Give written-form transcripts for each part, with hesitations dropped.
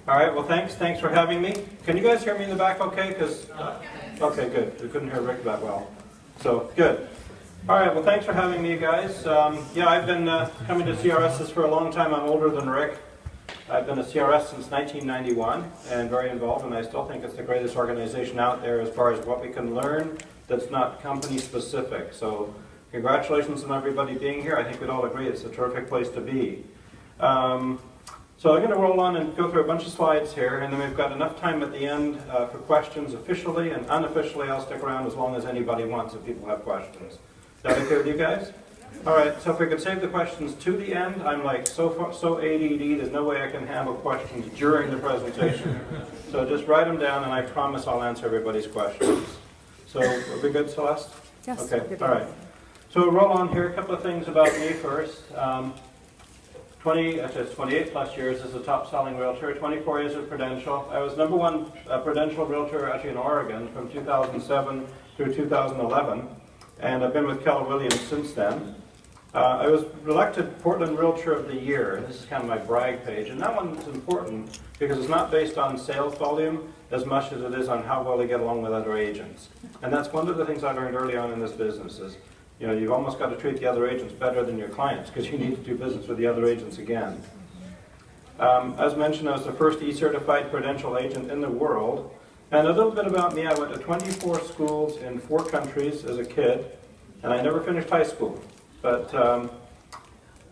All right, well, thanks for having me. Can you guys hear me in the back okay? Okay, good. We couldn't hear Rick that well. So, good. All right, well, thanks for having me, guys. Yeah, I've been coming to CRSs for a long time. I'm older than Rick. I've been a CRS since 1991 and very involved, and I still think it's the greatest organization out there as far as what we can learn that's not company specific. So congratulations on everybody being here. I think we'd all agree it's a terrific place to be. So I'm going to roll on and go through a bunch of slides here, and then we've got enough time at the end for questions officially, and unofficially I'll stick around as long as anybody wants if people have questions. Is that okay with you guys? All right, so if we could save the questions to the end. I'm like so ADD, there's no way I can handle questions during the presentation. So just write them down, and I promise I'll answer everybody's questions. So, are we good, Celeste? Yes. Okay, all right. So we'll roll on here. A couple of things about me first. 28 plus years as a top-selling realtor, 24 years at Prudential. I was #1 Prudential realtor actually in Oregon from 2007 through 2011, and I've been with Keller Williams since then. I was elected Portland Realtor of the Year, and this is kind of my brag page, and that one's important because it's not based on sales volume as much as it is on how well they get along with other agents. And that's one of the things I learned early on in this business is, you know, you've almost got to treat the other agents better than your clients because you need to do business with the other agents again. As mentioned, I was the first E-certified Prudential agent in the world. And a little bit about me, I went to 24 schools in 4 countries as a kid, and I never finished high school. But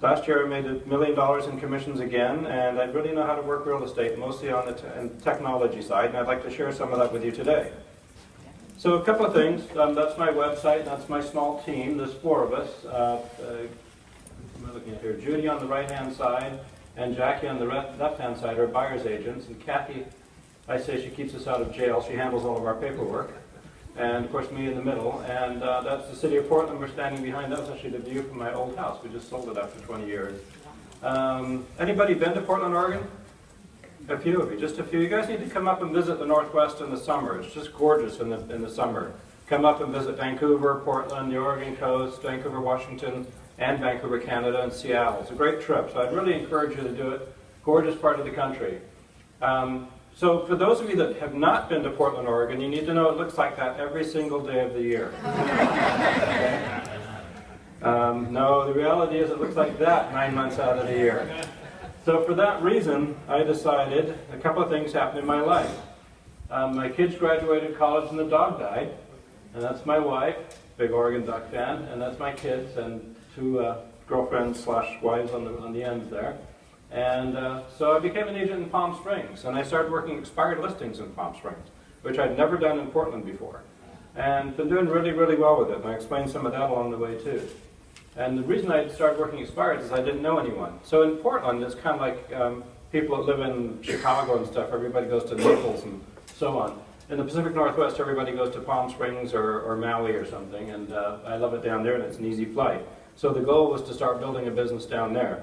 last year I made $1 million in commissions again, and I really know how to work real estate, mostly on the technology side, and I'd like to share some of that with you today. So a couple of things. That's my website. That's my small team. There's 4 of us. What am I looking at here? Judy on the right-hand side and Jackie on the left-hand side are buyer's agents. And Kathy, I say she keeps us out of jail. She handles all of our paperwork. And, of course, me in the middle. And that's the city of Portland we're standing behind. That was actually the view from my old house. We just sold it after 20 years. Anybody been to Portland, Oregon? A few of you, just a few. You guys need to come up and visit the Northwest in the summer. It's just gorgeous in the summer. Come up and visit Vancouver, Portland, the Oregon coast, Vancouver, Washington, and Vancouver, Canada, and Seattle. It's a great trip, so I'd really encourage you to do it. Gorgeous part of the country. So for those of you that have not been to Portland, Oregon, you need to know it looks like that every single day of the year. No, the reality is it looks like that 9 months out of the year. So for that reason, I decided a couple of things happened in my life. My kids graduated college and the dog died, and that's my wife, big Oregon Duck fan, and that's my kids and 2 girlfriends/wives on the ends there. And so I became an agent in Palm Springs, and I started working expired listings in Palm Springs, which I'd never done in Portland before. And been doing really, really well with it, and I explained some of that along the way too. And the reason I started working expired is I didn't know anyone. So in Portland, it's kind of like people that live in Chicago and stuff. Everybody goes to Naples and so on. In the Pacific Northwest, everybody goes to Palm Springs or Maui or something. And I love it down there, and it's an easy flight. So the goal was to start building a business down there.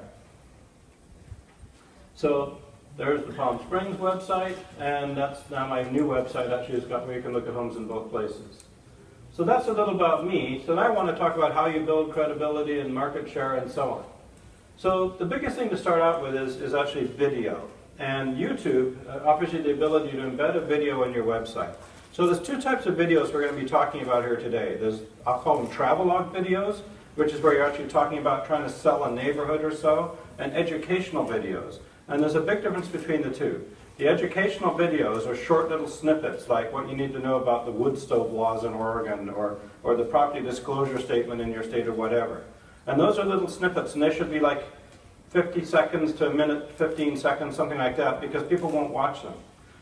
So there's the Palm Springs website, and that's now my new website. Actually, it's got where you can look at homes in both places. So that's a little about me. So now I want to talk about how you build credibility and market share and so on. So the biggest thing to start out with is actually video. And YouTube offers you the ability to embed a video in your website. So there's 2 types of videos we're going to be talking about here today. There's, I'll call them travelogue videos, which is where you're actually talking about trying to sell a neighborhood or so, and educational videos. And there's a big difference between the 2. The educational videos are short little snippets, like what you need to know about the wood stove laws in Oregon, or the property disclosure statement in your state or whatever. And those are little snippets, and they should be like 50 seconds to a minute, 15 seconds, something like that, because people won't watch them.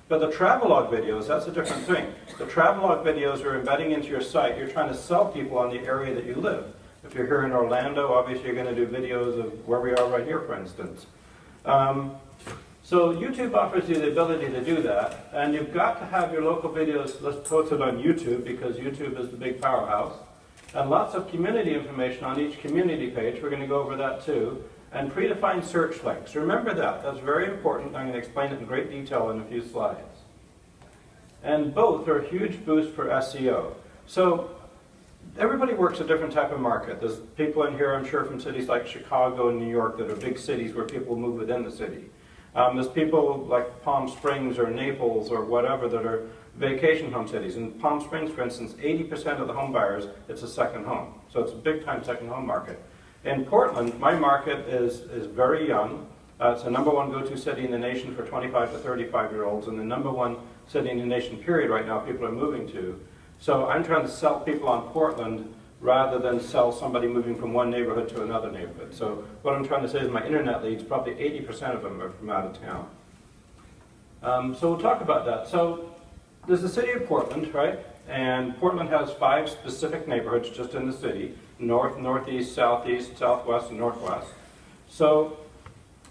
But the travelogue videos, that's a different thing. The travelogue videos are embedding into your site. You're trying to sell people on the area that you live. If you're here in Orlando, obviously you're going to do videos of where we are right here, for instance. So YouTube offers you the ability to do that, and you've got to have your local videos posted on YouTube because YouTube is the big powerhouse, and lots of community information on each community page. We're going to go over that too, and predefined search links. Remember that. That's very important. I'm going to explain it in great detail in a few slides. And both are a huge boost for SEO. So everybody works a different type of market. There's people in here, I'm sure, from cities like Chicago and New York that are big cities where people move within the city. There's people like Palm Springs or Naples or whatever that are vacation home cities. In Palm Springs, for instance, 80% of the home buyers, it's a second home. So it's a big-time second home market. In Portland, my market is very young. It's the #1 go-to city in the nation for 25 to 35-year-olds, and the #1 city in the nation, period, right now people are moving to. So I'm trying to sell people on Portland rather than sell somebody moving from one neighborhood to another neighborhood. So what I'm trying to say is my internet leads, probably 80% of them are from out of town. So we'll talk about that. So there's the city of Portland, right? And Portland has 5 specific neighborhoods just in the city: north, northeast, southeast, southwest, and northwest. So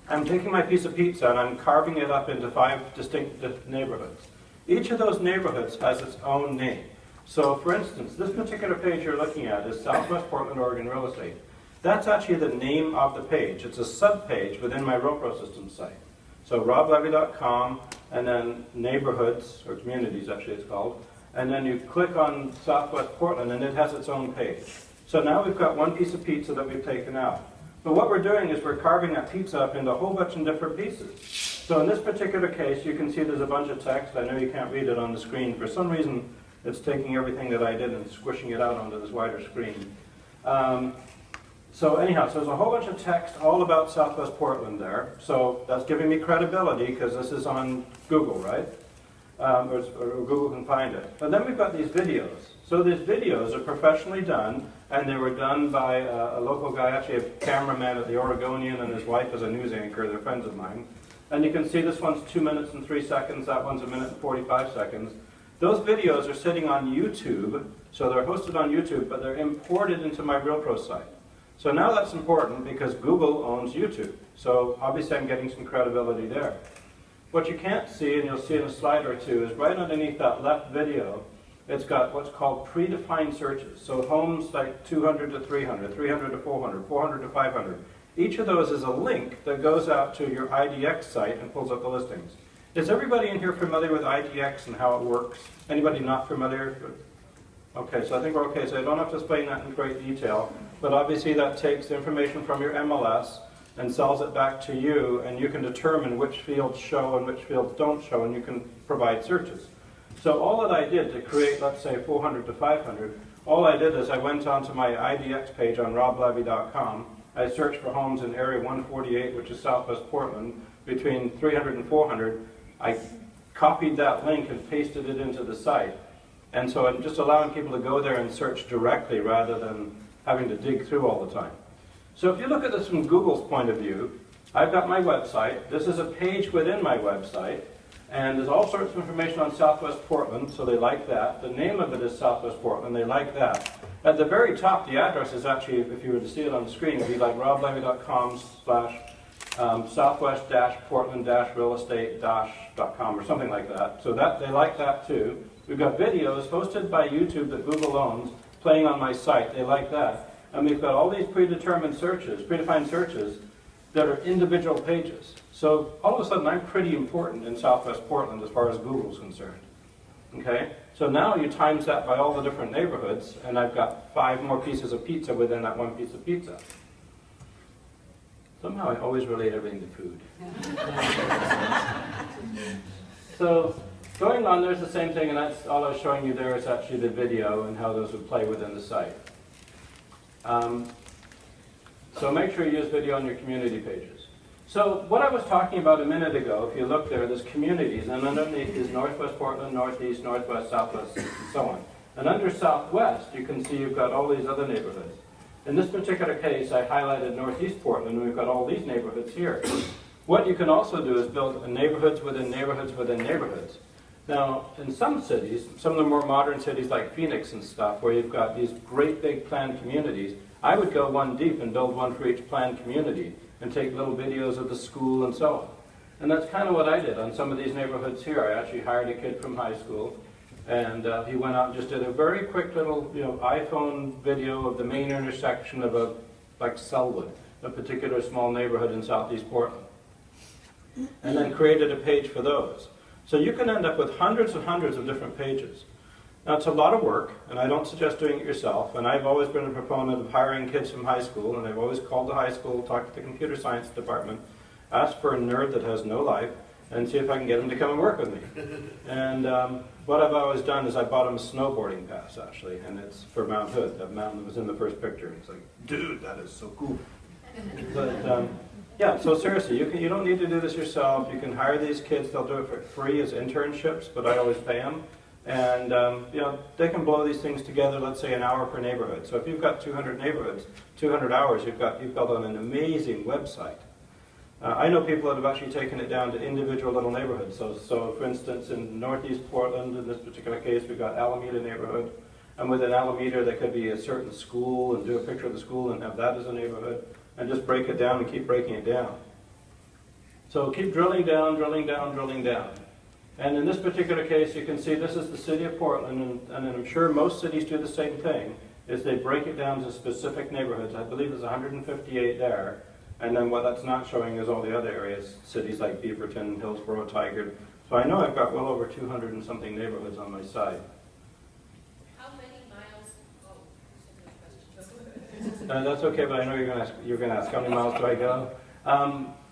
I'm taking my piece of pizza and I'm carving it up into 5 distinct neighborhoods. Each of those neighborhoods has its own name. So for instance, this particular page you're looking at is Southwest Portland, Oregon Real Estate. That's actually the name of the page. It's a sub-page within my RealPro Systems site. So roblevy.com, and then neighborhoods, or communities actually it's called, and then you click on Southwest Portland and it has its own page. So now we've got one piece of pizza that we've taken out. But what we're doing is we're carving that pizza up into a whole bunch of different pieces. So in this particular case, you can see there's a bunch of text. I know you can't read it on the screen. For some reason, it's taking everything that I did and squishing it out onto this wider screen. So anyhow, so there's a whole bunch of text all about Southwest Portland there. So that's giving me credibility because this is on Google, right? Or Google can find it. But then we've got these videos. So these videos are professionally done, and they were done by a local guy, actually a cameraman at the Oregonian, and his wife is a news anchor. They're friends of mine. And you can see this one's 2 minutes and 3 seconds. That one's 1 minute and 45 seconds. Those videos are sitting on YouTube, so they're hosted on YouTube, but they're imported into my RealPro site. So now that's important because Google owns YouTube. So obviously I'm getting some credibility there. What you can't see, and you'll see in a slide or two, is right underneath that left video, it's got what's called predefined searches. So homes like 200 to 300, 300 to 400, 400 to 500. Each of those is a link that goes out to your IDX site and pulls up the listings. Is everybody in here familiar with IDX and how it works? Anybody not familiar? Okay, so I think we're okay. So I don't have to explain that in great detail, but obviously that takes information from your MLS and sells it back to you, and you can determine which fields show and which fields don't show, and you can provide searches. So all that I did to create, let's say, 400 to 500, all I did is I went onto my IDX page on roblevy.com. I searched for homes in area 148, which is Southwest Portland, between 300 and 400. I copied that link and pasted it into the site. And so I'm just allowing people to go there and search directly rather than having to dig through all the time. So if you look at this from Google's point of view, I've got my website. This is a page within my website. And there's all sorts of information on Southwest Portland, so they like that. The name of it is Southwest Portland. They like that. At the very top, the address is actually, if you were to see it on the screen, it would be like roblevy.com/southwest-portland-realestate-.com or something like that. So that they like that too. We've got videos hosted by YouTube that Google owns playing on my site. They like that. And we've got all these predefined searches that are individual pages. So all of a sudden I'm pretty important in Southwest Portland as far as Google's concerned. Okay? So now you times that by all the different neighborhoods, and I've got 5 more pieces of pizza within that one piece of pizza. Somehow I always relate everything to food. So going on, there's the same thing, and that's all I was showing you there is actually the video and how those would play within the site. So make sure you use video on your community pages. So what I was talking about a minute ago, if you look there, there's communities, and underneath is Northwest Portland, Northeast, Northwest, Southwest, and so on. And under Southwest, you can see you've got all these other neighborhoods. In this particular case, I highlighted Northeast Portland, and we've got all these neighborhoods here. What you can also do is build neighborhoods within neighborhoods within neighborhoods. Now, in some cities, some of the more modern cities like Phoenix and stuff, where you've got these great big planned communities, I would go one deep and build one for each planned community and take little videos of the school and so on. And that's kind of what I did on some of these neighborhoods here. I actually hired a kid from high school, and he went out and just did a very quick little iPhone video of the main intersection of like Selwood, a particular small neighborhood in Southeast Portland, and then created a page for those. So you can end up with hundreds and hundreds of different pages. Now, it's a lot of work, and I don't suggest doing it yourself, and I've always been a proponent of hiring kids from high school, and I've always called the high school, talked to the computer science department. ask for a nerd that has no life, and see if I can get him to come and work with me. And what I've always done is I bought him a snowboarding pass, actually, and it's for Mount Hood, that mountain that was in the first picture. It's like, dude, that is so cool. But yeah, so seriously, you don't need to do this yourself. You can hire these kids. They'll do it for free as internships, but I always pay them. And you know, they can blow these things together, let's say an hour per neighborhood. So if you've got 200 neighborhoods, 200 hours, you've built on an amazing website. I know people that have actually taken it down to individual little neighborhoods. So for instance, in Northeast Portland, in this particular case, we've got Alameda neighborhood. And within Alameda, there could be a certain school, and do a picture of the school and have that as a neighborhood, and just break it down and keep breaking it down. So keep drilling down, drilling down, drilling down. And in this particular case, you can see this is the city of Portland, and I'm sure most cities do the same thing, is they break it down to specific neighborhoods. I believe there's 158 there. And then what that's not showing is all the other areas, cities like Beaverton, Hillsborough, Tigard. So I know I've got well over 200 and something neighborhoods on my site. How many miles? That's okay, but I know you're going to ask how many miles do I go?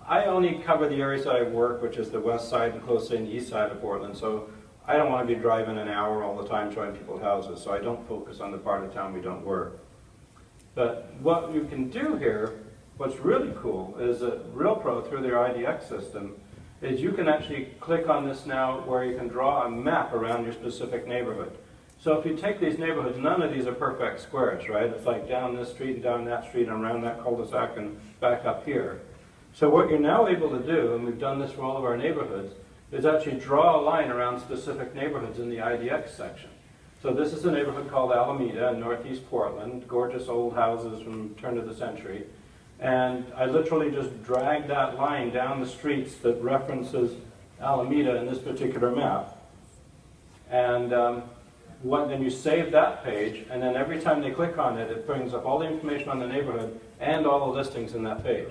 I only cover the areas that I work, which is the west side and close in the east side of Portland. So I don't want to be driving an hour all the time showing people houses. So I don't focus on the part of town we don't work. But what you can do here, what's really cool is that RealPro, through their IDX system, is you can actually click on this now where you can draw a map around your specific neighborhood. So if you take these neighborhoods, none of these are perfect squares, right? It's like down this street and down that street and around that cul-de-sac and back up here. So what you're now able to do, and we've done this for all of our neighborhoods, is actually draw a line around specific neighborhoods in the IDX section. So this is a neighborhood called Alameda in Northeast Portland, gorgeous old houses from the turn of the century. And I literally just dragged that line down the streets that references Alameda in this particular map. And then you save that page, and then every time they click on it, it brings up all the information on the neighborhood and all the listings in that page.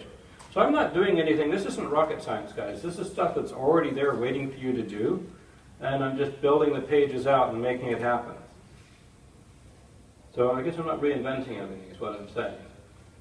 So I'm not doing anything. This isn't rocket science, guys. This is stuff that's already there waiting for you to do. And I'm just building the pages out and making it happen. So I guess I'm not reinventing everything is what I'm saying.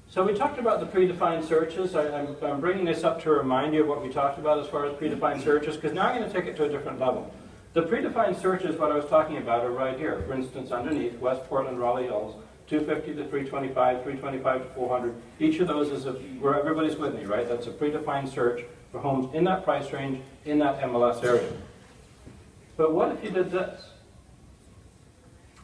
So we talked about the predefined searches. I'm bringing this up to remind you of what we talked about as far as predefined searches, because now I'm going to take it to a different level. The predefined searches, what I was talking about, are right here. For instance, underneath, West Portland, Raleigh Hills, 250 to 325, 325 to 400. Each of those is where everybody's with me, right? That's a predefined search for homes in that price range, in that MLS area. But what if you did this?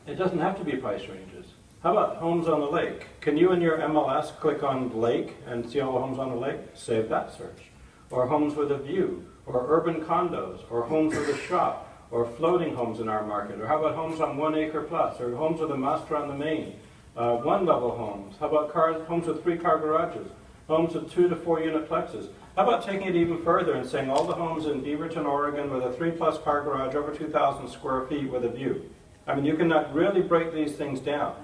It doesn't have to be price ranges. How about homes on the lake? Can you in your MLS click on lake and see all the homes on the lake? Save that search. Or homes with a view, or urban condos, or homes with a shop, or floating homes in our market. Or how about homes on 1 acre plus, or homes with a master on the main? One-level homes. How about homes with 3-car garages? Homes with 2 to 4 unit plexes. How about taking it even further and saying all the homes in Beaverton, Oregon with a 3+ car garage over 2,000 square feet with a view? I mean, you can really break these things down.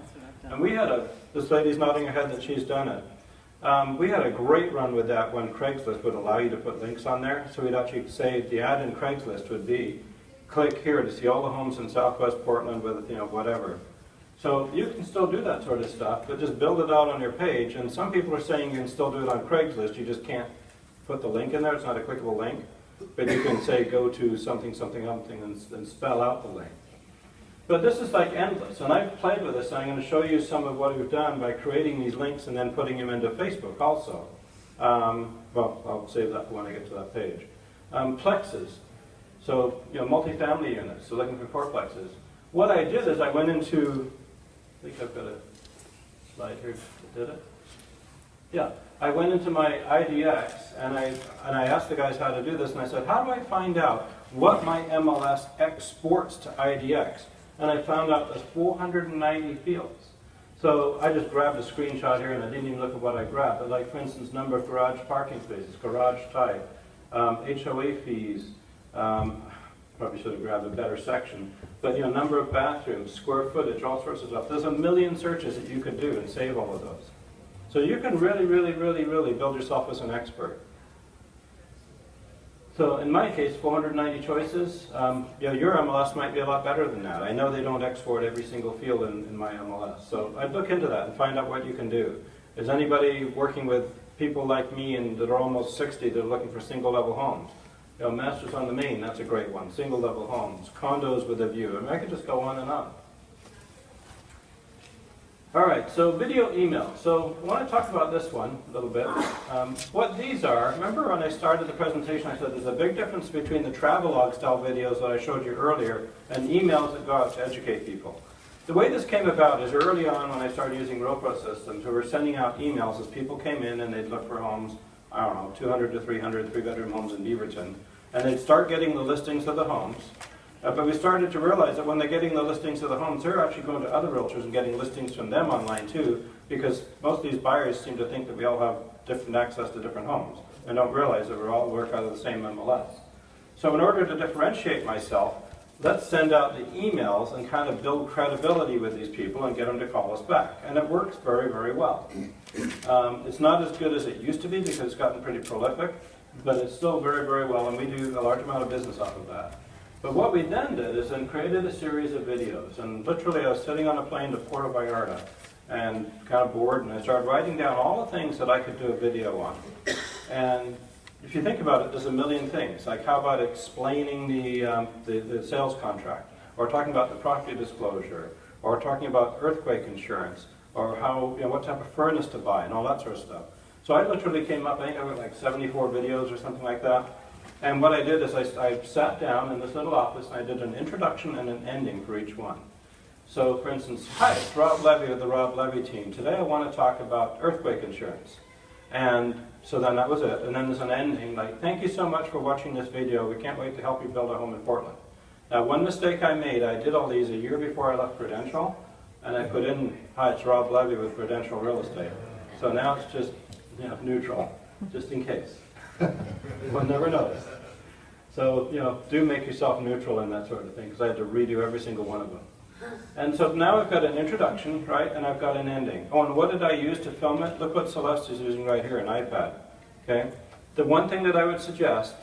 And we had this lady's nodding her head that she's done it. We had a great run with that when Craigslist would allow you to put links on there. So we'd actually say the ad in Craigslist would be, click here to see all the homes in Southwest Portland with, whatever. So you can still do that sort of stuff, but just build it out on your page. And some people are saying you can still do it on Craigslist. You just can't put the link in there. It's not a clickable link. But you can say go to something, something, something, and spell out the link. But this is like endless, and I've played with this, and I'm going to show you some of what we've done by creating these links and then putting them into Facebook also. Well, I'll save that for when I get to that page. Plexes, so multifamily units, so looking for 4-plexes. What I did is I went into, I think I've got a slide here that did it. Yeah, I went into my IDX, and I asked the guys how to do this, and I said, how do I find out what my MLS exports to IDX? And I found out there's 490 fields. So I just grabbed a screenshot here, and I didn't even look at what I grabbed. But like, for instance, number of garage parking spaces, garage type, HOA fees. Probably should have grabbed a better section. But number of bathrooms, square footage, all sorts of stuff. There's a million searches that you could do and save all of those. So you can really, really, really, really build yourself as an expert. So in my case, 490 choices. Your MLS might be a lot better than that. I know they don't export every single field in my MLS. So I'd look into that and find out what you can do. Is anybody working with people like me and that are almost 60 that are looking for single-level homes. You know, Masters on the Main, that's a great one. Single-level homes, condos with a view. I mean, I could just go on and on. All right, so video email. So I want to talk about this one a little bit. What these are, remember when I started the presentation I said there's a big difference between the travelogue style videos that I showed you earlier and emails that go out to educate people. The way this came about is early on when I started using RoPro systems, we were sending out emails as people came in and they'd look for homes, I don't know, 200 to 300 three-bedroom homes in Beaverton. And they'd start getting the listings of the homes. But we started to realize that when they're getting the listings of the homes, they're actually going to other realtors and getting listings from them online too, because most of these buyers seem to think that we all have different access to different homes and don't realize that we all work out of the same MLS. So in order to differentiate myself, let's send out the emails and kind of build credibility with these people and get them to call us back. And it works very, very well. It's not as good as it used to be because it's gotten pretty prolific, but it's still very, very well, and we do a large amount of business off of that. But what we then did is then created a series of videos, and literally I was sitting on a plane to Puerto Vallarta and kind of bored, and I started writing down all the things that I could do a video on. And if you think about it, there's a million things, like how about explaining the sales contract, or talking about the property disclosure, or talking about earthquake insurance, or how, you know, what type of furnace to buy, and all that sort of stuff. So I literally came up, I think I went like 74 videos or something like that. And what I did is I sat down in this little office and I did an introduction and an ending for each one. So for instance, hi, it's Rob Levy of the Rob Levy team. Today I want to talk about earthquake insurance. And so then that was it. And then there's an ending like, thank you so much for watching this video. We can't wait to help you build a home in Portland. Now one mistake I made, I did all these a year before I left Prudential. And I put in, hi, it's Rob Levy with Prudential Real Estate. So now it's just, you know, neutral, just in case. One never knows. So, you know, do make yourself neutral in that sort of thing, because I had to redo every single one of them. And so now I've got an introduction, right, and I've got an ending. Oh, and what did I use to film it? Look what Celeste is using right here, an iPad. Okay? The one thing that I would suggest,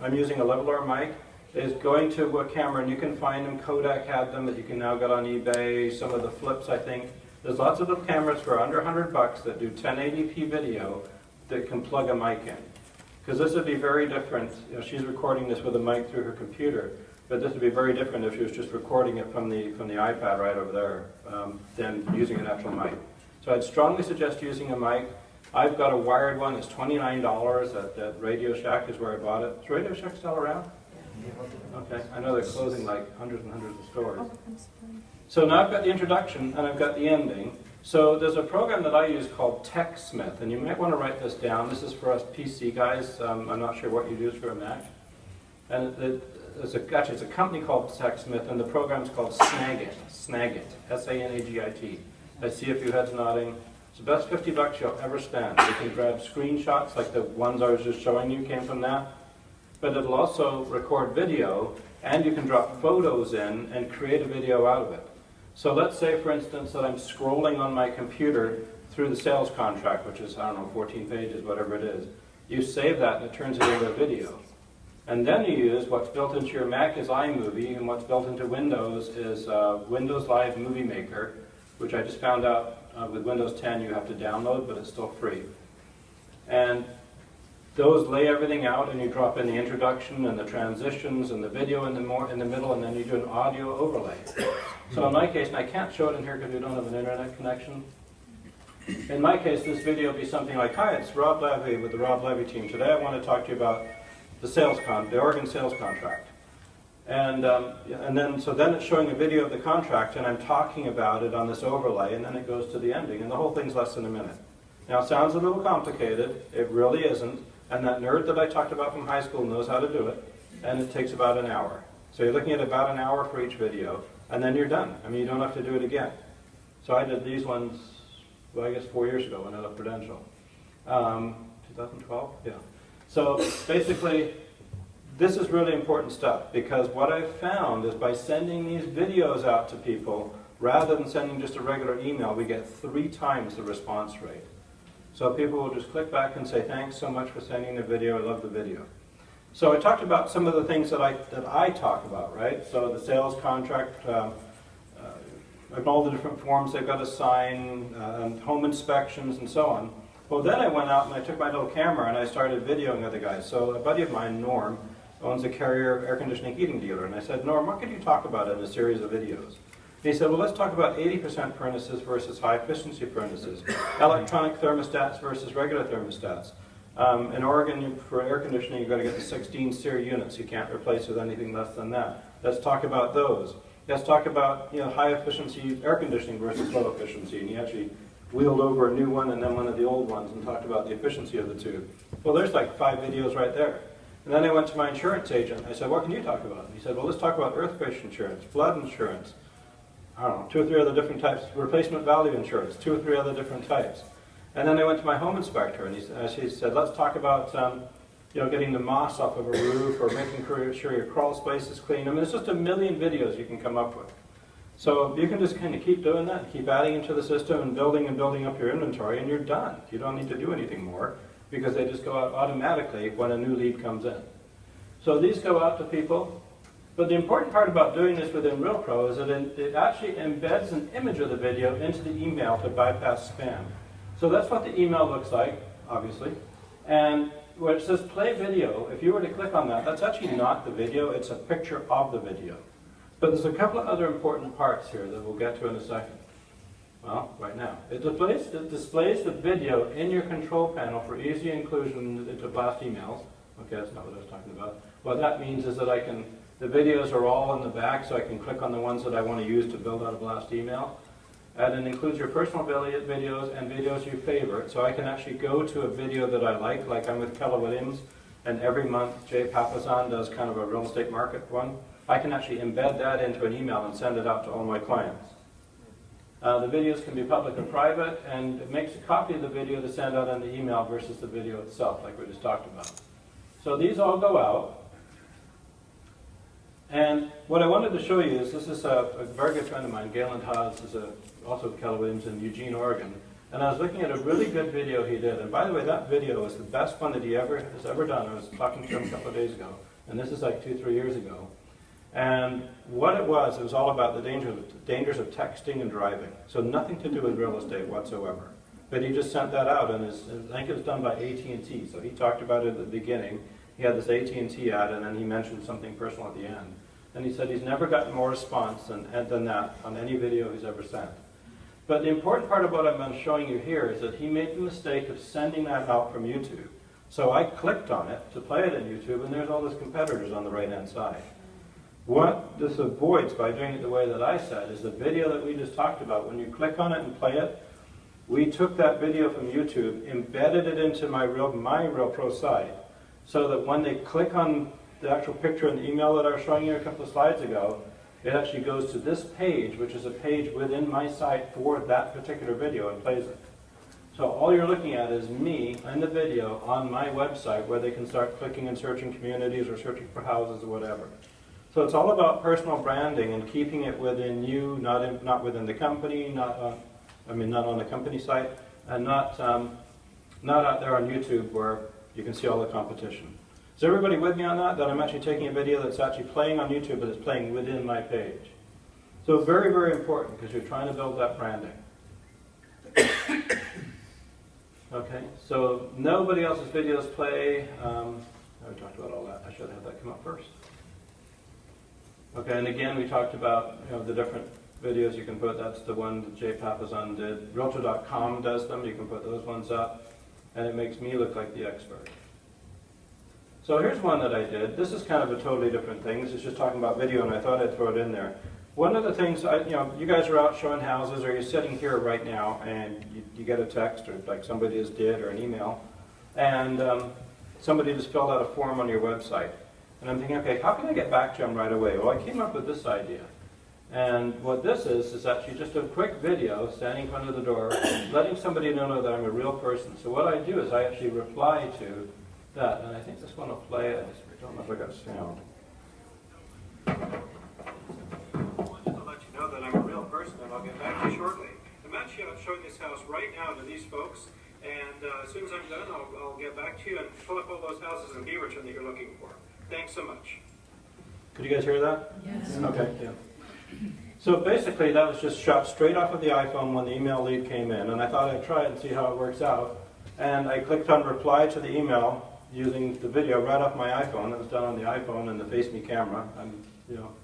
I'm using a level-arm mic, is going to a camera, and you can find them. Kodak had them that you can now get on eBay, some of the flips, I think. There's lots of little cameras for under $100 that do 1080p video that can plug a mic in. Because this would be very different. You know, she's recording this with a mic through her computer, but this would be very different if she was just recording it from the iPad right over there than using an actual mic. So I'd strongly suggest using a mic. I've got a wired one. It's $29 at Radio Shack is where I bought it. Is Radio Shack still around? Okay, I know they're closing like hundreds and hundreds of stores. So now I've got the introduction and I've got the ending. So there's a program that I use called TechSmith, and you might want to write this down. This is for us PC guys. I'm not sure what you use for a Mac. And actually, it's a company called TechSmith, and the program's called Snagit. Snagit, S-A-N-A-G-I-T. I see a few heads nodding. It's the best $50 you'll ever spend. You can grab screenshots, like the ones I was just showing you came from that. But it'll also record video, and you can drop photos in and create a video out of it. So let's say, for instance, that I'm scrolling on my computer through the sales contract, which is, I don't know, 14 pages, whatever it is. You save that and it turns it into a video. And then you use what's built into your Mac is iMovie, and what's built into Windows is Windows Live Movie Maker, which I just found out with Windows 10 you have to download, but it's still free. And those lay everything out, and you drop in the introduction and the transitions and the video in the middle, and then you do an audio overlay. So in my case, and I can't show it in here because we don't have an internet connection. In my case, this video would be something like, hi, it's Rob Levy with the Rob Levy team. Today I want to talk to you about the Oregon sales contract. And then it's showing a video of the contract, and I'm talking about it on this overlay, and then it goes to the ending, and the whole thing's less than a minute. Now, it sounds a little complicated. It really isn't. And that nerd that I talked about from high school knows how to do it, and it takes about an hour. So you're looking at about an hour for each video, and then you're done. I mean, you don't have to do it again. So I did these ones, well, I guess 4 years ago when I left Prudential. 2012? Yeah. So basically, this is really important stuff, because what I've found is by sending these videos out to people, rather than sending just a regular email, we get 3 times the response rate. So people will just click back and say, thanks so much for sending the video, I love the video. So I talked about some of the things that I talk about, right? So the sales contract, and all the different forms they've got to sign, home inspections and so on. Well, then I went out and I took my little camera and I started videoing other guys. So a buddy of mine, Norm, owns a Carrier air conditioning heating dealer. And I said, Norm, what could you talk about in a series of videos? And he said, well, let's talk about 80% furnaces versus high efficiency furnaces, electronic thermostats versus regular thermostats. In Oregon, for air conditioning, you've got to get the 16 SEER units. You can't replace with anything less than that. Let's talk about those. Let's talk about high efficiency air conditioning versus low efficiency. And he actually wheeled over a new one and then one of the old ones and talked about the efficiency of the two. Well, there's like 5 videos right there. And then I went to my insurance agent. I said, what can you talk about? And he said, well, let's talk about earthquake insurance, flood insurance, I don't know, 2 or 3 other different types, replacement value insurance, 2 or 3 other different types. And then I went to my home inspector, and she said, let's talk about getting the moss off of a roof or making sure your crawl space is clean. I mean, it's just a million videos you can come up with. So you can just kind of keep doing that, keep adding into the system and building up your inventory, and you're done. You don't need to do anything more because they just go out automatically when a new lead comes in. So these go out to people. But the important part about doing this within RealPro is that it actually embeds an image of the video into the email to bypass spam. So that's what the email looks like, obviously. And where it says play video, if you were to click on that, that's actually not the video, it's a picture of the video. But there's a couple of other important parts here that we'll get to in a second. Well, right now. It displays the video in your control panel for easy inclusion into blast emails. Okay, that's not what I was talking about. What that means is that the videos are all in the back, so I can click on the ones that I want to use to build out a blast email. And it includes your personal videos and videos you favorite. So I can actually go to a video that I like I'm with Keller Williams, and every month Jay Papasan does kind of a real estate market one. I can actually embed that into an email and send it out to all my clients. The videos can be public or private, and it makes a copy of the video to send out in the email versus the video itself, like we just talked about. So these all go out. And what I wanted to show you is, this is a very good friend of mine, Galen Haas, is also with Keller Williams in Eugene, Oregon. And I was looking at a really good video he did. And by the way, that video is the best one that he has ever done. I was talking to him a couple of days ago. And this is like 2-3 years ago. And what it was all about the dangers of texting and driving. So nothing to do with real estate whatsoever. But he just sent that out, and I think it was done by AT&T. So he talked about it at the beginning. He had this AT&T ad, and then he mentioned something personal at the end. And he said he's never gotten more response than that on any video he's ever sent. But the important part of what I'm showing you here is that he made the mistake of sending that out from YouTube. So I clicked on it to play it in YouTube, and there's all his competitors on the right-hand side. What this avoids by doing it the way that I said is the video that we just talked about. When you click on it and play it, we took that video from YouTube, embedded it into my RealPro site, so that when they click on the actual picture in the email that I was showing you a couple of slides ago, it actually goes to this page, which is a page within my site for that particular video, and plays it. So all you're looking at is me in the video on my website, where they can start clicking and searching communities or searching for houses or whatever. So it's all about personal branding and keeping it within you, not within the company, not on the company site, and not out there on YouTube where you can see all the competition. Is everybody with me on that? That I'm actually taking a video that's actually playing on YouTube, but it's playing within my page. So very, very important, because you're trying to build that branding. Okay, so nobody else's videos play. I talked about all that. I should have that come up first. Okay, and again, we talked about the different videos you can put. That's the one that Jay Papasan did. Realtor.com does them. You can put those ones up, and it makes me look like the expert. So here's one that I did. This is kind of a totally different thing. This is just talking about video, and I thought I'd throw it in there. One of the things, you guys are out showing houses, or you're sitting here right now, and you get a text, or like somebody just did, or an email, and somebody just filled out a form on your website. And I'm thinking, okay, how can I get back to them right away? Well, I came up with this idea. And what this is actually just a quick video standing in front of the door, letting somebody know that I'm a real person. So what I do is I actually reply to that, and I think this one will play. I just don't know if I got sound. I wanted to let you know that I'm a real person, and I'll get back to you shortly. I'm actually out showing this house right now to these folks, and as soon as I'm done, I'll get back to you and pull up all those houses in Beaverton that you're looking for. Thanks so much. Could you guys hear that? Yes. Okay, yeah. So basically, that was just shot straight off of the iPhone when the email lead came in, and I thought I'd try it and see how it works out. and I clicked on reply to the email using the video right off my iPhone. It was done on the iPhone and the Face Me camera. And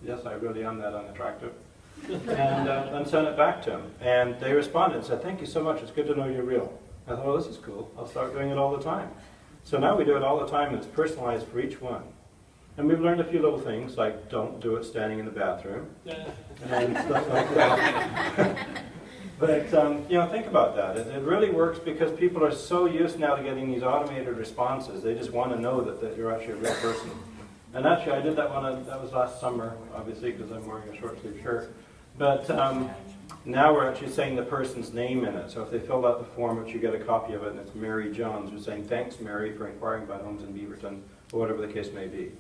yes, I really am that unattractive. And sent it back to them. And they responded and said, "Thank you so much. It's good to know you're real." I thought, "Oh, this is cool. I'll start doing it all the time." So now we do it all the time, and it's personalized for each one. And we've learned a few little things, like don't do it standing in the bathroom, and stuff like that. But, think about that. It really works because people are so used now to getting these automated responses. They just want to know that you're actually a real person. And actually, I did that one, that was last summer, obviously, because I'm wearing a short-sleeve shirt. But now we're actually saying the person's name in it. So if they filled out the form, which you get a copy of it, and it's Mary Jones, we're saying, "Thanks, Mary, for inquiring about homes in Beaverton," or whatever the case may be.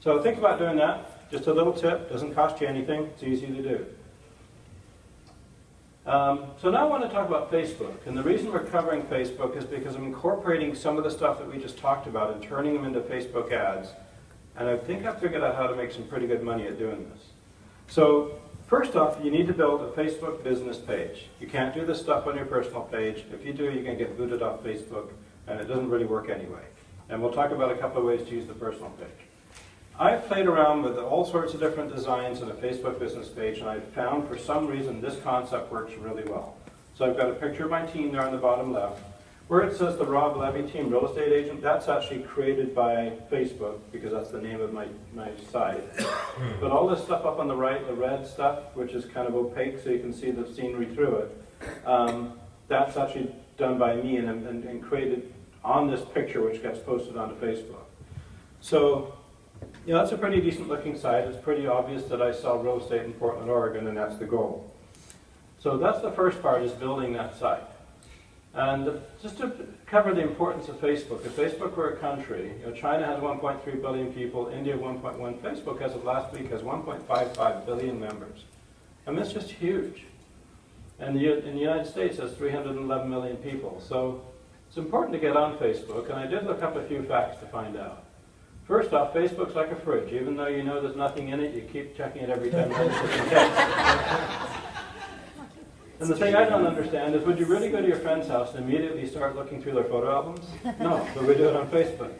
So think about doing that. Just a little tip. Doesn't cost you anything. It's easy to do. So now I want to talk about Facebook. And the reason we're covering Facebook is because I'm incorporating some of the stuff that we just talked about and turning them into Facebook ads. And I think I've figured out how to make some pretty good money at doing this. So first off, you need to build a Facebook business page. You can't do this stuff on your personal page. If you do, you're going to get booted off Facebook, and it doesn't really work anyway. And we'll talk about a couple of ways to use the personal page. I've played around with all sorts of different designs in a Facebook business page, and I've found for some reason this concept works really well. So I've got a picture of my team there on the bottom left. Where it says the Rob Levy team real estate agent, that's actually created by Facebook because that's the name of my site. But all this stuff up on the right, the red stuff, which is kind of opaque so you can see the scenery through it, that's actually done by me and created on this picture which gets posted onto Facebook. So, that's a pretty decent looking site. It's pretty obvious that I sell real estate in Portland, Oregon, and that's the goal. So that's the first part, is building that site. And just to cover the importance of Facebook, if Facebook were a country, China has 1.3 billion people, India 1.1, Facebook as of last week has 1.55 billion members. And that's just huge. And in the United States, there's 311 million people. So it's important to get on Facebook, and I did look up a few facts to find out. First off, Facebook's like a fridge. Even though you know there's nothing in it, you keep checking it every 10 minutes just in case. And the thing I don't understand is, would you really go to your friend's house and immediately start looking through their photo albums? No, but we do it on Facebook.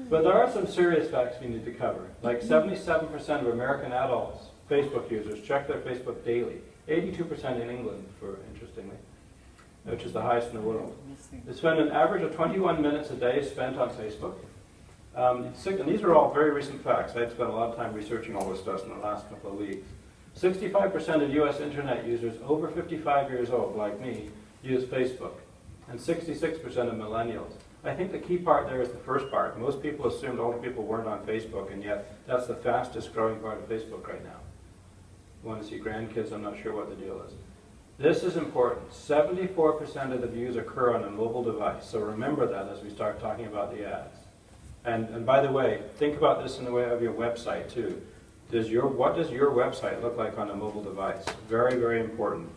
But there are some serious facts we need to cover. Like 77% of American adults, Facebook users, check their Facebook daily. 82% in England, interestingly, which is the highest in the world. They spend an average of 21 minutes a day spent on Facebook. And these are all very recent facts. I'd spent a lot of time researching all this stuff in the last couple of weeks. 65% of U.S. internet users over 55 years old, like me, use Facebook. And 66% of millennials. I think the key part there is the first part. Most people assumed older people weren't on Facebook, and yet that's the fastest growing part of Facebook right now. You want to see grandkids? I'm not sure what the deal is. This is important. 74% of the views occur on a mobile device. So remember that as we start talking about the ads. And by the way, think about this in the way of your website too. What does your website look like on a mobile device? Very, very important.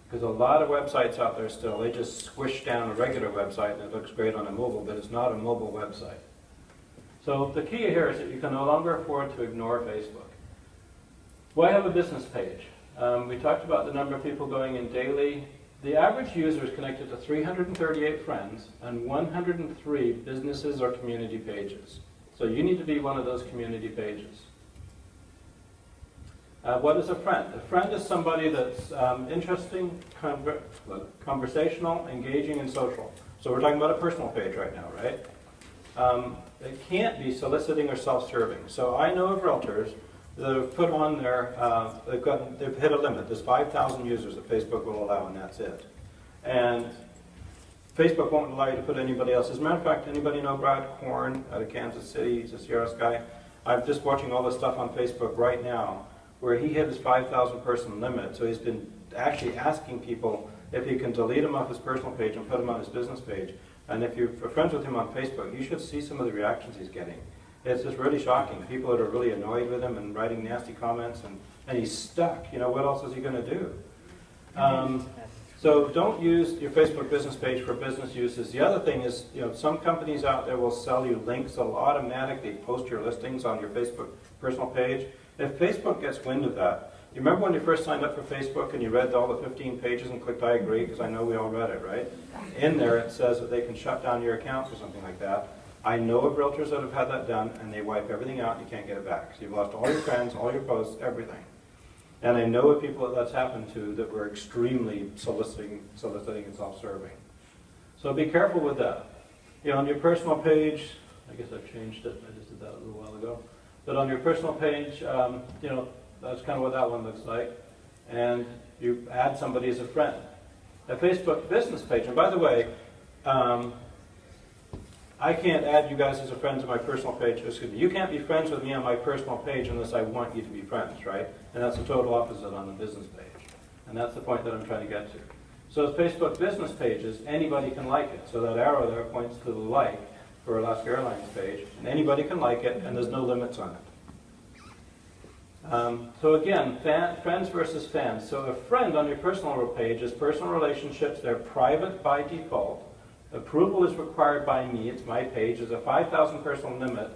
Because a lot of websites out there still, they just squish down a regular website and it looks great on a mobile, but it's not a mobile website. So the key here is that you can no longer afford to ignore Facebook. Why have a business page? We talked about the number of people going in daily. The average user is connected to 338 friends and 103 businesses or community pages. So you need to be one of those community pages. What is a friend? A friend is somebody that's interesting, conversational, engaging, and social. So we're talking about a personal page right now, right? It can't be soliciting or self-serving. So I know of realtors that have put on their, they've hit a limit. There's 5,000 users that Facebook will allow, and that's it. And Facebook won't allow you to put anybody else. As a matter of fact, anybody know Brad Korn out of Kansas City? He's a CRS guy. I'm just watching all this stuff on Facebook right now, where he hit his 5,000 person limit. So he's been actually asking people if he can delete him off his personal page and put him on his business page. And if you're friends with him on Facebook, you should see some of the reactions he's getting. It's just really shocking. People that are really annoyed with him and writing nasty comments, and he's stuck. What else is he going to do? So don't use your Facebook business page for business uses. The other thing is, some companies out there will sell you links that'll automatically post your listings on your Facebook personal page. If Facebook gets wind of that, You remember when you first signed up for Facebook and you read all the 15 pages and clicked I agree, because I know we all read it, right? In there it says that they can shut down your accounts or something like that. I know of realtors that have had that done, and they wipe everything out and you can't get it back. So you've lost all your friends, all your posts, everything. And I know of people that that's happened to that were extremely soliciting and self-serving. So be careful with that. You know, on your personal page, I guess I've changed it, I just did that a little while ago. But on your personal page, you know, that's kind of what that one looks like. And you add somebody as a friend. A Facebook business page, and by the way, I can't add you guys as a friend to my personal page. Excuse me, you can't be friends with me on my personal page unless I want you to be friends, right? And that's the total opposite on the business page. And that's the point that I'm trying to get to. So as Facebook business pages, anybody can like it. So that arrow there points to the like for Alaska Airlines page, and anybody can like it, and there's no limits on it. So again, friends versus fans. So a friend on your personal page is personal relationships. They're private by default. Approval is required by me. It's my page. There's a 5,000 person limit,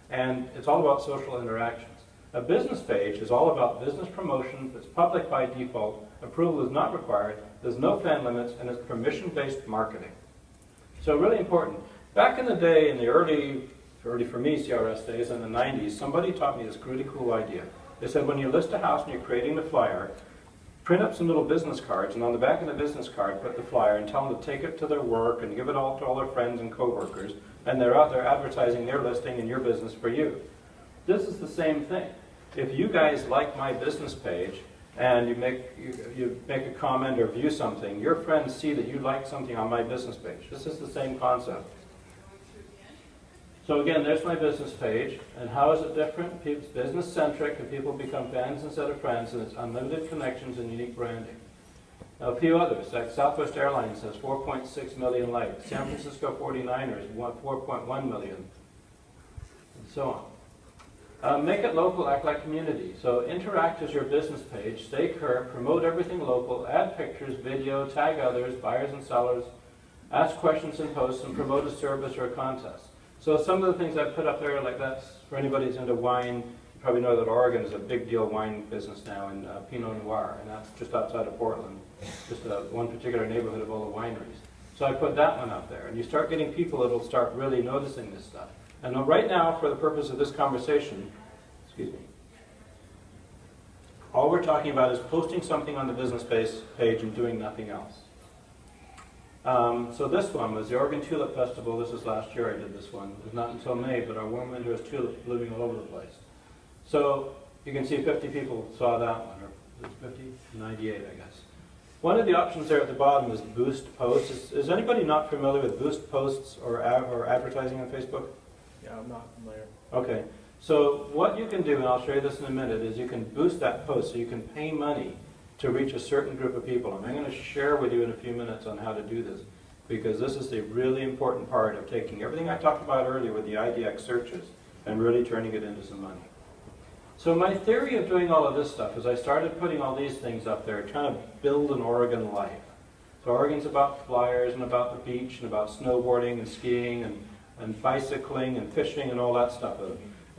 and it's all about social interactions. A business page is all about business promotion. It's public by default. Approval is not required. There's no fan limits, and it's permission-based marketing. So really important. Back in the day, in the early for me, CRS days in the 90s, somebody taught me this really cool idea. They said when you list a house and you're creating the flyer, print up some little business cards, and on the back of the business card, put the flyer and tell them to take it to their work and give it all to all their friends and coworkers, and they're out there advertising their listing and your business for you. This is the same thing. If you guys like my business page and you make a comment or view something, your friends see that you like something on my business page. This is the same concept. So again, there's my business page, and how is it different? It's business-centric, and people become fans instead of friends, and it's unlimited connections and unique branding. Now, a few others, like Southwest Airlines has 4.6 million likes, San Francisco 49ers, 4.1 million, and so on. Make it local, act like community. So interact as your business page, stay current, promote everything local, add pictures, video, tag others, buyers and sellers, ask questions in posts, and promote a service or a contest. So some of the things I've put up there, like that's for anybody who's into wine. You probably know that Oregon is a big deal wine business now in Pinot Noir, and that's just outside of Portland, just one particular neighborhood of all the wineries. So I put that one up there, and you start getting people that will start really noticing this stuff. And right now, for the purpose of this conversation, excuse me, all we're talking about is posting something on the business page and doing nothing else. So this one was the Oregon Tulip Festival. This was last year I did this one. It was not until May, but our warm winter has tulips blooming all over the place. So you can see 50 people saw that one, or 50? 98, I guess. One of the options there at the bottom is boost posts. Is anybody not familiar with boost posts or advertising on Facebook? Yeah, I'm not familiar. Okay. So what you can do, and I'll show you this in a minute, is you can boost that post so you can pay money to reach a certain group of people. And I'm going to share with you in a few minutes on how to do this, because this is the really important part of taking everything I talked about earlier with the IDX searches and really turning it into some money. So my theory of doing all of this stuff is I started putting all these things up there, trying to build an Oregon life. So Oregon's about flyers and about the beach and about snowboarding and skiing and bicycling and fishing and all that stuff.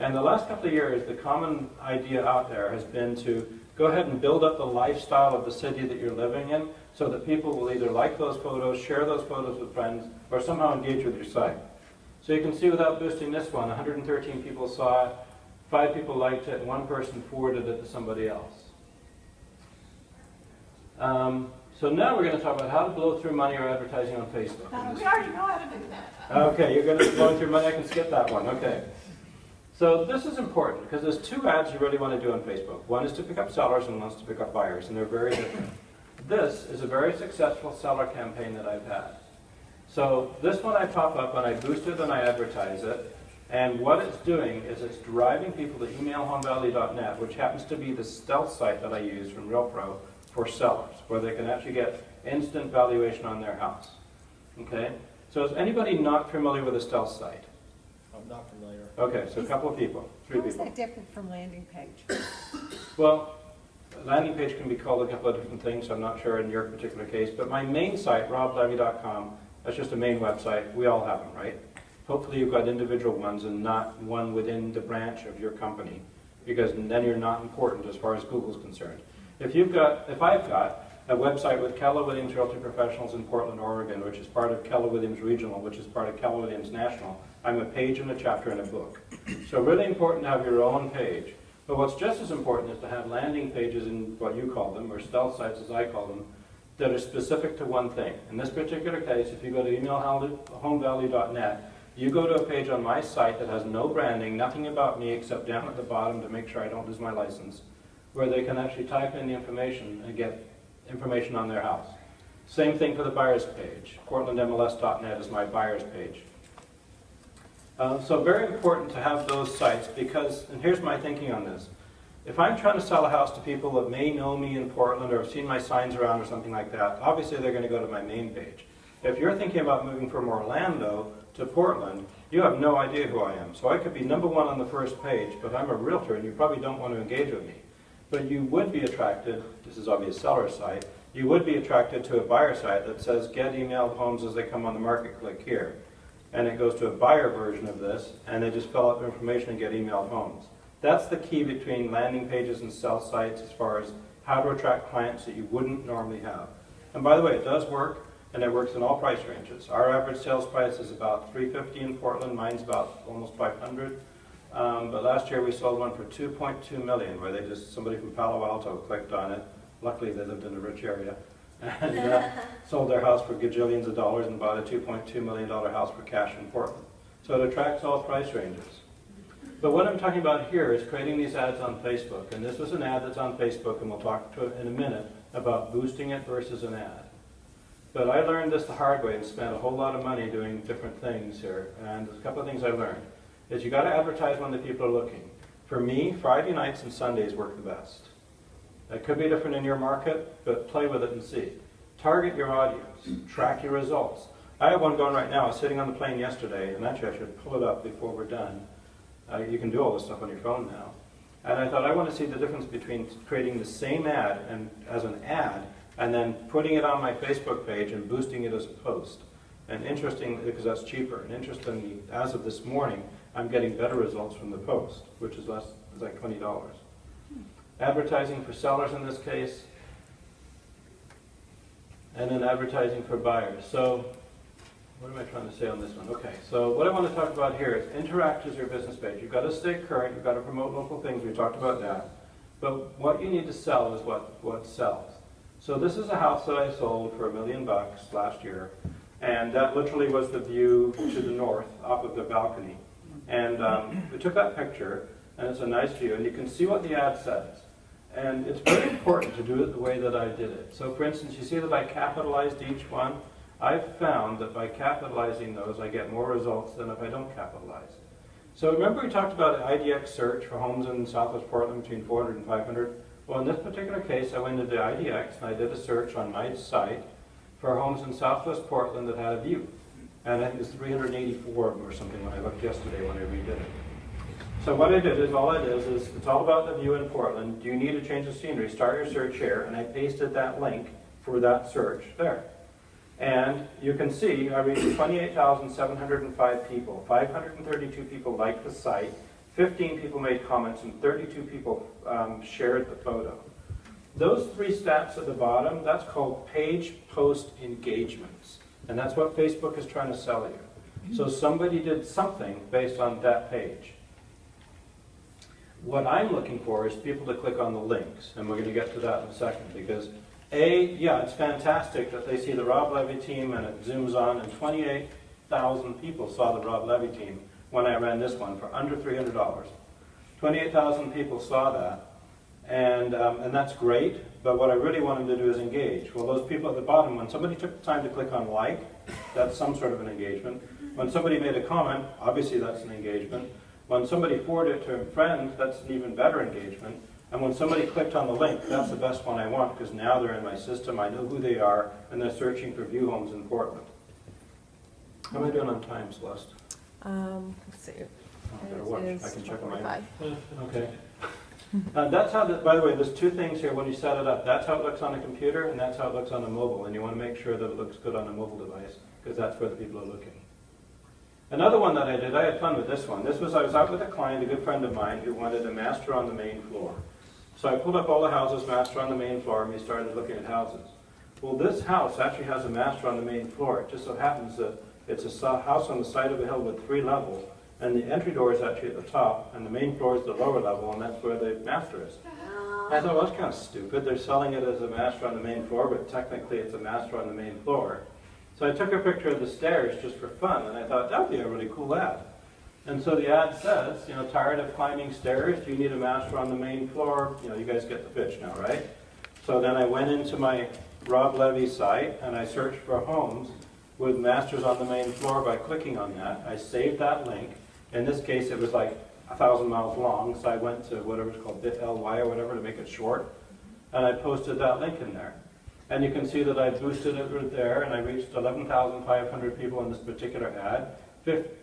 And the last couple of years, the common idea out there has been to go ahead and build up the lifestyle of the city that you're living in so that people will either like those photos, share those photos with friends, or somehow engage with your site. So you can see without boosting this one, 113 people saw it, 5 people liked it, and 1 person forwarded it to somebody else. So now we're going to talk about how to blow through money or advertising on Facebook. We already know how to do that. Okay, you're going to blow through money. I can skip that one. Okay. So this is important because there's 2 ads you really want to do on Facebook. One is to pick up sellers and one's to pick up buyers, and they're very different. This is a very successful seller campaign that I've had. So this one I pop up and I boost it and I advertise it. And what it's doing is it's driving people to emailhomevalley.net, which happens to be the stealth site that I use from RealPro for sellers, where they can actually get instant valuation on their house. Okay? So is anybody not familiar with a stealth site? I'm not familiar. Okay, so a couple of people, 3 How is people. that different from landing page? Well, a landing page can be called a couple of different things, so I'm not sure in your particular case, but my main site, roblevy.com, that's just a main website. We all have them, right? Hopefully you've got individual ones and not one within the branch of your company. because then you're not important as far as Google's concerned. If I've got a website with Keller Williams Realty Professionals in Portland, Oregon, which is part of Keller Williams Regional, which is part of Keller Williams National, I'm a page and a chapter in a book. So really important to have your own page. But what's just as important is to have landing pages in what you call them, or stealth sites as I call them, that are specific to one thing. In this particular case, if you go to emailhomevalue.net, you go to a page on my site that has no branding, nothing about me except down at the bottom to make sure I don't lose my license, where they can actually type in the information and get information on their house. Same thing for the buyer's page. PortlandMLS.net is my buyer's page. So very important to have those sites because, and here's my thinking on this, if I'm trying to sell a house to people that may know me in Portland or have seen my signs around or something like that, obviously they're going to go to my main page. If you're thinking about moving from Orlando to Portland, you have no idea who I am. So I could be #1 on the first page, but I'm a realtor and you probably don't want to engage with me. But you would be attracted, this is obviously a seller site, you would be attracted to a buyer site that says get emailed homes as they come on the market, click here. And it goes to a buyer version of this, and they just fill out the information and get emailed homes. That's the key between landing pages and sell sites as far as how to attract clients that you wouldn't normally have. And by the way, it does work, and it works in all price ranges. Our average sales price is about $350 in Portland, mine's about almost $500. But last year we sold one for $2.2 million, where somebody from Palo Alto clicked on it. Luckily they lived in a rich area. And sold their house for gajillions of dollars and bought a $2.2 million house for cash in Portland. So it attracts all price ranges. But what I'm talking about here is creating these ads on Facebook. And this was an ad that's on Facebook, and we'll talk to it in a minute about boosting it versus an ad. But I learned this the hard way and spent a whole lot of money doing different things here. And there's a couple of things I learned. Is you got to advertise when the people are looking. For me, Friday nights and Sundays work the best. It could be different in your market, but play with it and see. Target your audience. Track your results. I have one going right now. I was sitting on the plane yesterday, and actually I should pull it up before we're done. You can do all this stuff on your phone now. And I thought I want to see the difference between creating the same ad and as an ad and then putting it on my Facebook page and boosting it as a post. And interesting, because that's cheaper. And interestingly, as of this morning, I'm getting better results from the post, which is less, it's like $20. Advertising for sellers in this case, and then advertising for buyers. So, what am I trying to say on this one? Okay, so what I want to talk about here is interact as your business page. You've got to stay current, you've got to promote local things, we talked about that. But what you need to sell is what sells. So this is a house that I sold for $1 million last year, and that literally was the view to the north, off of the balcony. And we took that picture, and it's a nice view, and you can see what the ad says. And it's very important to do it the way that I did it. So for instance, you see that I capitalized each one. I've found that by capitalizing those, I get more results than if I don't capitalize. So remember we talked about IDX search for homes in Southwest Portland between 400 and 500? Well, in this particular case, I went into IDX and I did a search on my site for homes in Southwest Portland that had a view. And I think it's 384 of them or something when I looked yesterday when I redid it. So what I did is, all it is it's all about the view in Portland. Do you need to change the scenery? Start your search here, and I pasted that link for that search there. And you can see I reached 28,705 people. 532 people liked the site, 15 people made comments, and 32 people shared the photo. Those three stats at the bottom, that's called page post engagements. And that's what Facebook is trying to sell you. So somebody did something based on that page. What I'm looking for is people to click on the links, and we're going to get to that in a second, because yeah, it's fantastic that they see the Rob Levy team and it zooms on, and 28,000 people saw the Rob Levy team when I ran this one for under $300. 28,000 people saw that, and that's great, but what I really want them to do is engage. Well, those people at the bottom, when somebody took the time to click on like, that's some sort of an engagement. When somebody made a comment, obviously that's an engagement. When somebody forwarded it to a friend, that's an even better engagement. And when somebody clicked on the link, that's the best one I want, because now they're in my system, I know who they are, and they're searching for view homes in Portland. How am I doing on time, Celeste? Let's see. I better watch. I can check on my 5. Okay. That's how, by the way, there's two things here when you set it up. That's how it looks on a computer, and that's how it looks on a mobile. And you want to make sure that it looks good on a mobile device, because that's where the people are looking. Another one that I did, I had fun with this one. I was out with a client, a good friend of mine, who wanted a master on the main floor. So I pulled up all the houses, master on the main floor, and we started looking at houses. Well, this house actually has a master on the main floor. It just so happens that it's a house on the side of a hill with 3 levels, and the entry door is actually at the top, and the main floor is the lower level, and that's where the master is. I thought, well, that's kind of stupid. They're selling it as a master on the main floor, but technically it's a master on the main floor. So I took a picture of the stairs just for fun, and I thought that would be a really cool ad. And so the ad says, you know, tired of climbing stairs? Do you need a master on the main floor? You know, you guys get the pitch now, right? So then I went into my Rob Levy site, and I searched for homes with masters on the main floor by clicking on that. I saved that link. In this case, it was like 1,000 miles long, so I went to whatever it's called, bit.ly or whatever to make it short, and I posted that link in there. And you can see that I boosted it right there, and I reached 11,500 people in this particular ad.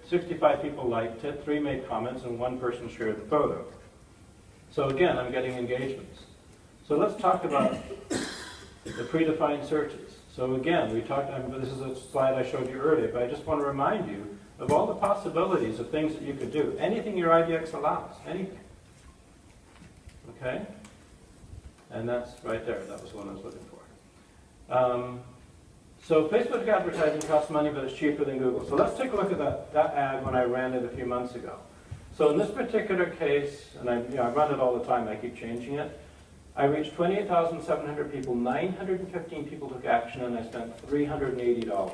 65 people liked it, 3 made comments, and 1 person shared the photo. So again, I'm getting engagements. So let's talk about the predefined searches. So again, this is a slide I showed you earlier, but I just want to remind you of all the possibilities of things that you could do. Anything your IDX allows, anything. Okay? And that's right there. That was the one I was looking for. So Facebook advertising costs money, but it's cheaper than Google. So let's take a look at that ad when I ran it a few months ago. So in this particular case, and I run it all the time, I keep changing it, I reached 28,700 people, 915 people took action, and I spent $380.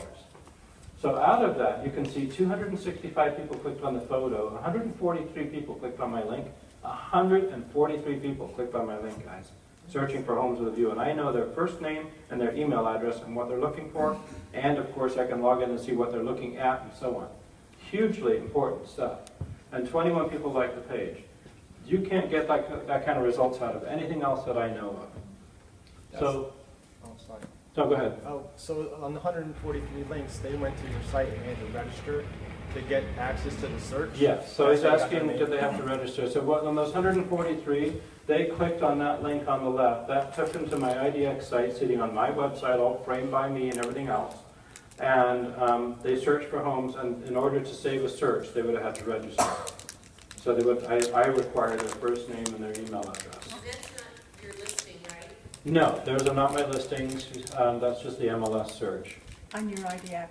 So out of that, you can see 265 people clicked on the photo, 143 people clicked on my link, 143 people clicked on my link, guys, searching for homes with a view. And I know their first name and their email address and what they're looking for, and of course I can log in and see what they're looking at and so on. Hugely important stuff. And 21 people like the page. You can't get that kind of results out of anything else that I know of. Oh, sorry. No, go ahead. Oh, so on the 143 links, they went to your site and had to register to get access to the search? Yes, so he's asking, did they have to register? So on those 143, they clicked on that link on the left. That took them to my IDX site, sitting on my website, all framed by me and everything else. And they searched for homes, and in order to save a search, they would have had to register. So I required their first name and their email address. Well, that's not your listing, right? No, those are not my listings. That's just the MLS search. On your IDX,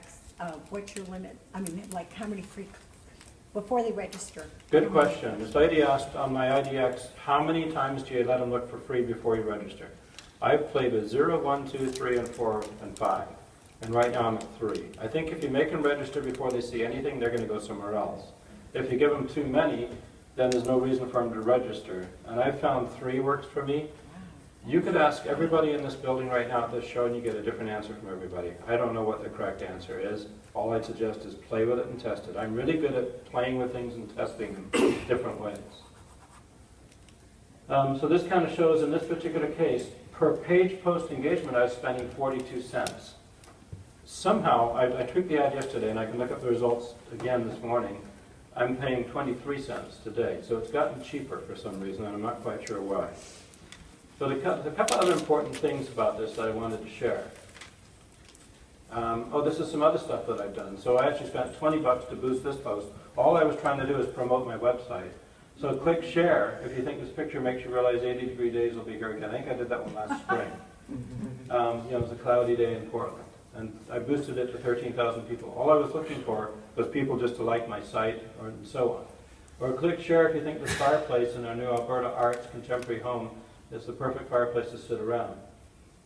what's your limit? I mean, like how many before they register? Good question. This lady asked on my IDX, how many times do you let them look for free before you register? I've played with 0, 1, 2, 3, and 4, and 5. And right now I'm at 3. I think if you make them register before they see anything, they're going to go somewhere else. If you give them too many, then there's no reason for them to register. And I've found 3 works for me. You could ask everybody in this building right now at this show, and you get a different answer from everybody. I don't know what the correct answer is. All I'd suggest is play with it and test it. I'm really good at playing with things and testing them different ways. So this kind of shows in this particular case, per page post engagement, I was spending 42 cents. Somehow, I tweaked the ad yesterday, and I can look up the results again this morning. I'm paying 23 cents today, so it's gotten cheaper for some reason, and I'm not quite sure why. So there's a couple other important things about this that I wanted to share. This is some other stuff that I've done. So I actually spent $20 to boost this post. All I was trying to do is promote my website. So click share if you think this picture makes you realize 80-degree days will be here again. I think I did that one last spring. It was a cloudy day in Portland. And I boosted it to 13,000 people. All I was looking for was people just to like my site and so on. Or click share if you think this fireplace in our new Alberta Arts contemporary home is the perfect fireplace to sit around.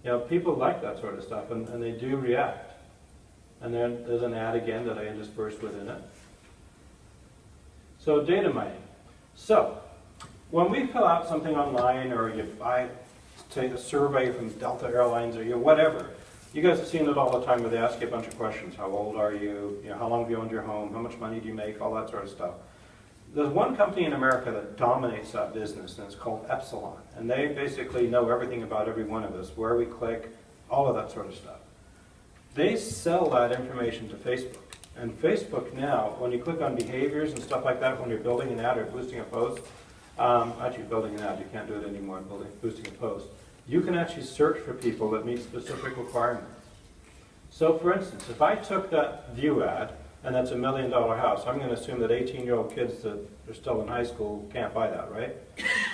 You know, people like that sort of stuff, and they do react. And then there's an ad again that I interspersed within it. So data mining. So when we fill out something online, or I take a survey from Delta Airlines, or whatever, you guys have seen it all the time where they ask you a bunch of questions. How old are you? How long have you owned your home? How much money do you make? All that sort of stuff. There's one company in America that dominates that business, and it's called Epsilon. And they basically know everything about every one of us, where we click, all of that sort of stuff. They sell that information to Facebook. And Facebook now, when you click on behaviors and stuff like that, when you're building an ad or boosting a post, actually building an ad, you can't do it anymore, boosting a post, you can actually search for people that meet specific requirements. So for instance, if I took that view ad and that's $1 million house. I'm going to assume that 18-year-old kids that are still in high school can't buy that, right?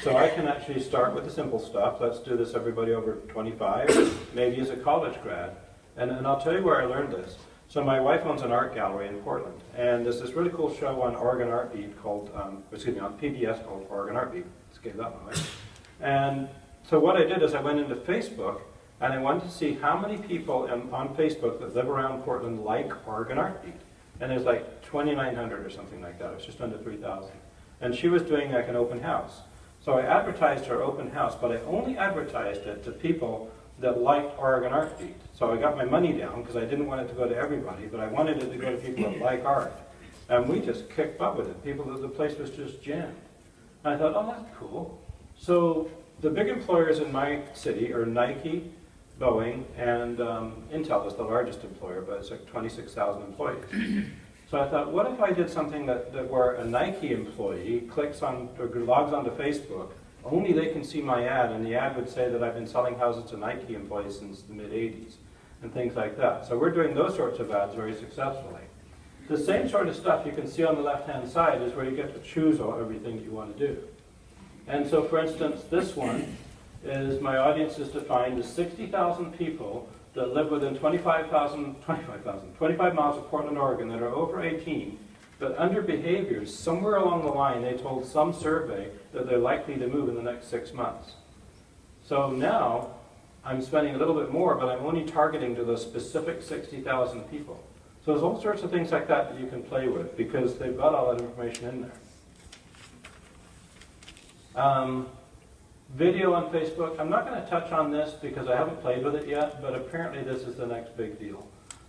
So I can actually start with the simple stuff. Let's do this, everybody over 25, maybe as a college grad. And I'll tell you where I learned this. So my wife owns an art gallery in Portland, and there's this really cool show on Oregon Art Beat called, on PBS called Oregon Art Beat. Let's get that one, right? And so what I did is I went into Facebook, and I wanted to see how many people on Facebook that live around Portland like Oregon Art Beat. And there's like 2,900 or something like that. It was just under 3,000. And she was doing like an open house. So I advertised her open house, but I only advertised it to people that liked Oregon Art Beat. So I got my money down because I didn't want it to go to everybody, but I wanted it to go to people that like art. And we just kicked butt with it. People, the place was just jammed. And I thought, oh, that's cool. So the big employers in my city are Nike, Boeing, and Intel is the largest employer, but it's like 26,000 employees. So I thought, what if I did something that where a Nike employee clicks on or logs onto Facebook, only they can see my ad, and the ad would say that I've been selling houses to Nike employees since the mid-'80s, and things like that. So we're doing those sorts of ads very successfully. The same sort of stuff you can see on the left-hand side is where you get to choose everything that you want to do. And so, for instance, this one is my audience is defined as 60,000 people that live within 25 miles of Portland, Oregon, that are over 18, but under behaviors, somewhere along the line, they told some survey that they're likely to move in the next 6 months. So now, I'm spending a little bit more, but I'm only targeting to those specific 60,000 people. So there's all sorts of things like that that you can play with, because they've got all that information in there. Video on Facebook, I'm not going to touch on this because I haven't played with it yet, but apparently this is the next big deal.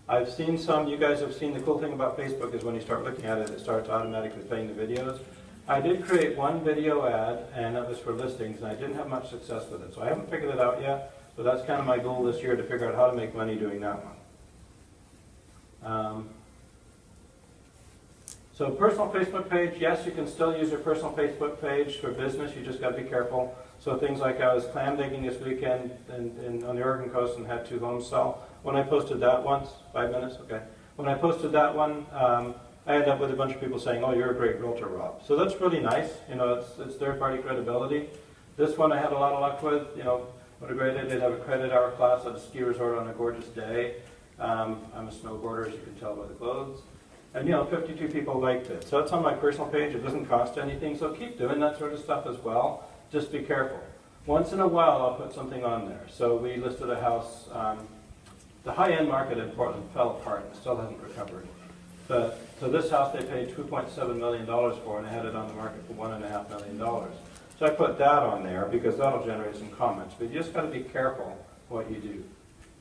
I've seen some, you guys have seen, the cool thing about Facebook is when you start looking at it, it starts automatically playing the videos. I did create one video ad, and that was for listings, and I didn't have much success with it. So I haven't figured it out yet, but that's kind of my goal this year, to figure out how to make money doing that one. So personal Facebook page, yes, you can still use your personal Facebook page for business, you just got to be careful. So things like I was clam digging this weekend on the Oregon coast and had 2 homes sell. When I posted that once, 5 minutes, okay. When I posted that one, I ended up with a bunch of people saying, oh, you're a great realtor, Rob. So that's really nice, you know, it's third-party credibility. This one I had a lot of luck with, you know, what a great idea to have a credit hour class at a ski resort on a gorgeous day. I'm a snowboarder, as you can tell by the clothes. And, you know, 52 people liked it. So it's on my personal page. It doesn't cost anything. So keep doing that sort of stuff as well. Just be careful. Once in a while, I'll put something on there. So we listed a house. The high-end market in Portland fell apart and still hasn't recovered. But so this house they paid $2.7 million for, and I had it on the market for $1.5 million. So I put that on there because that'll generate some comments. But you just got to be careful what you do.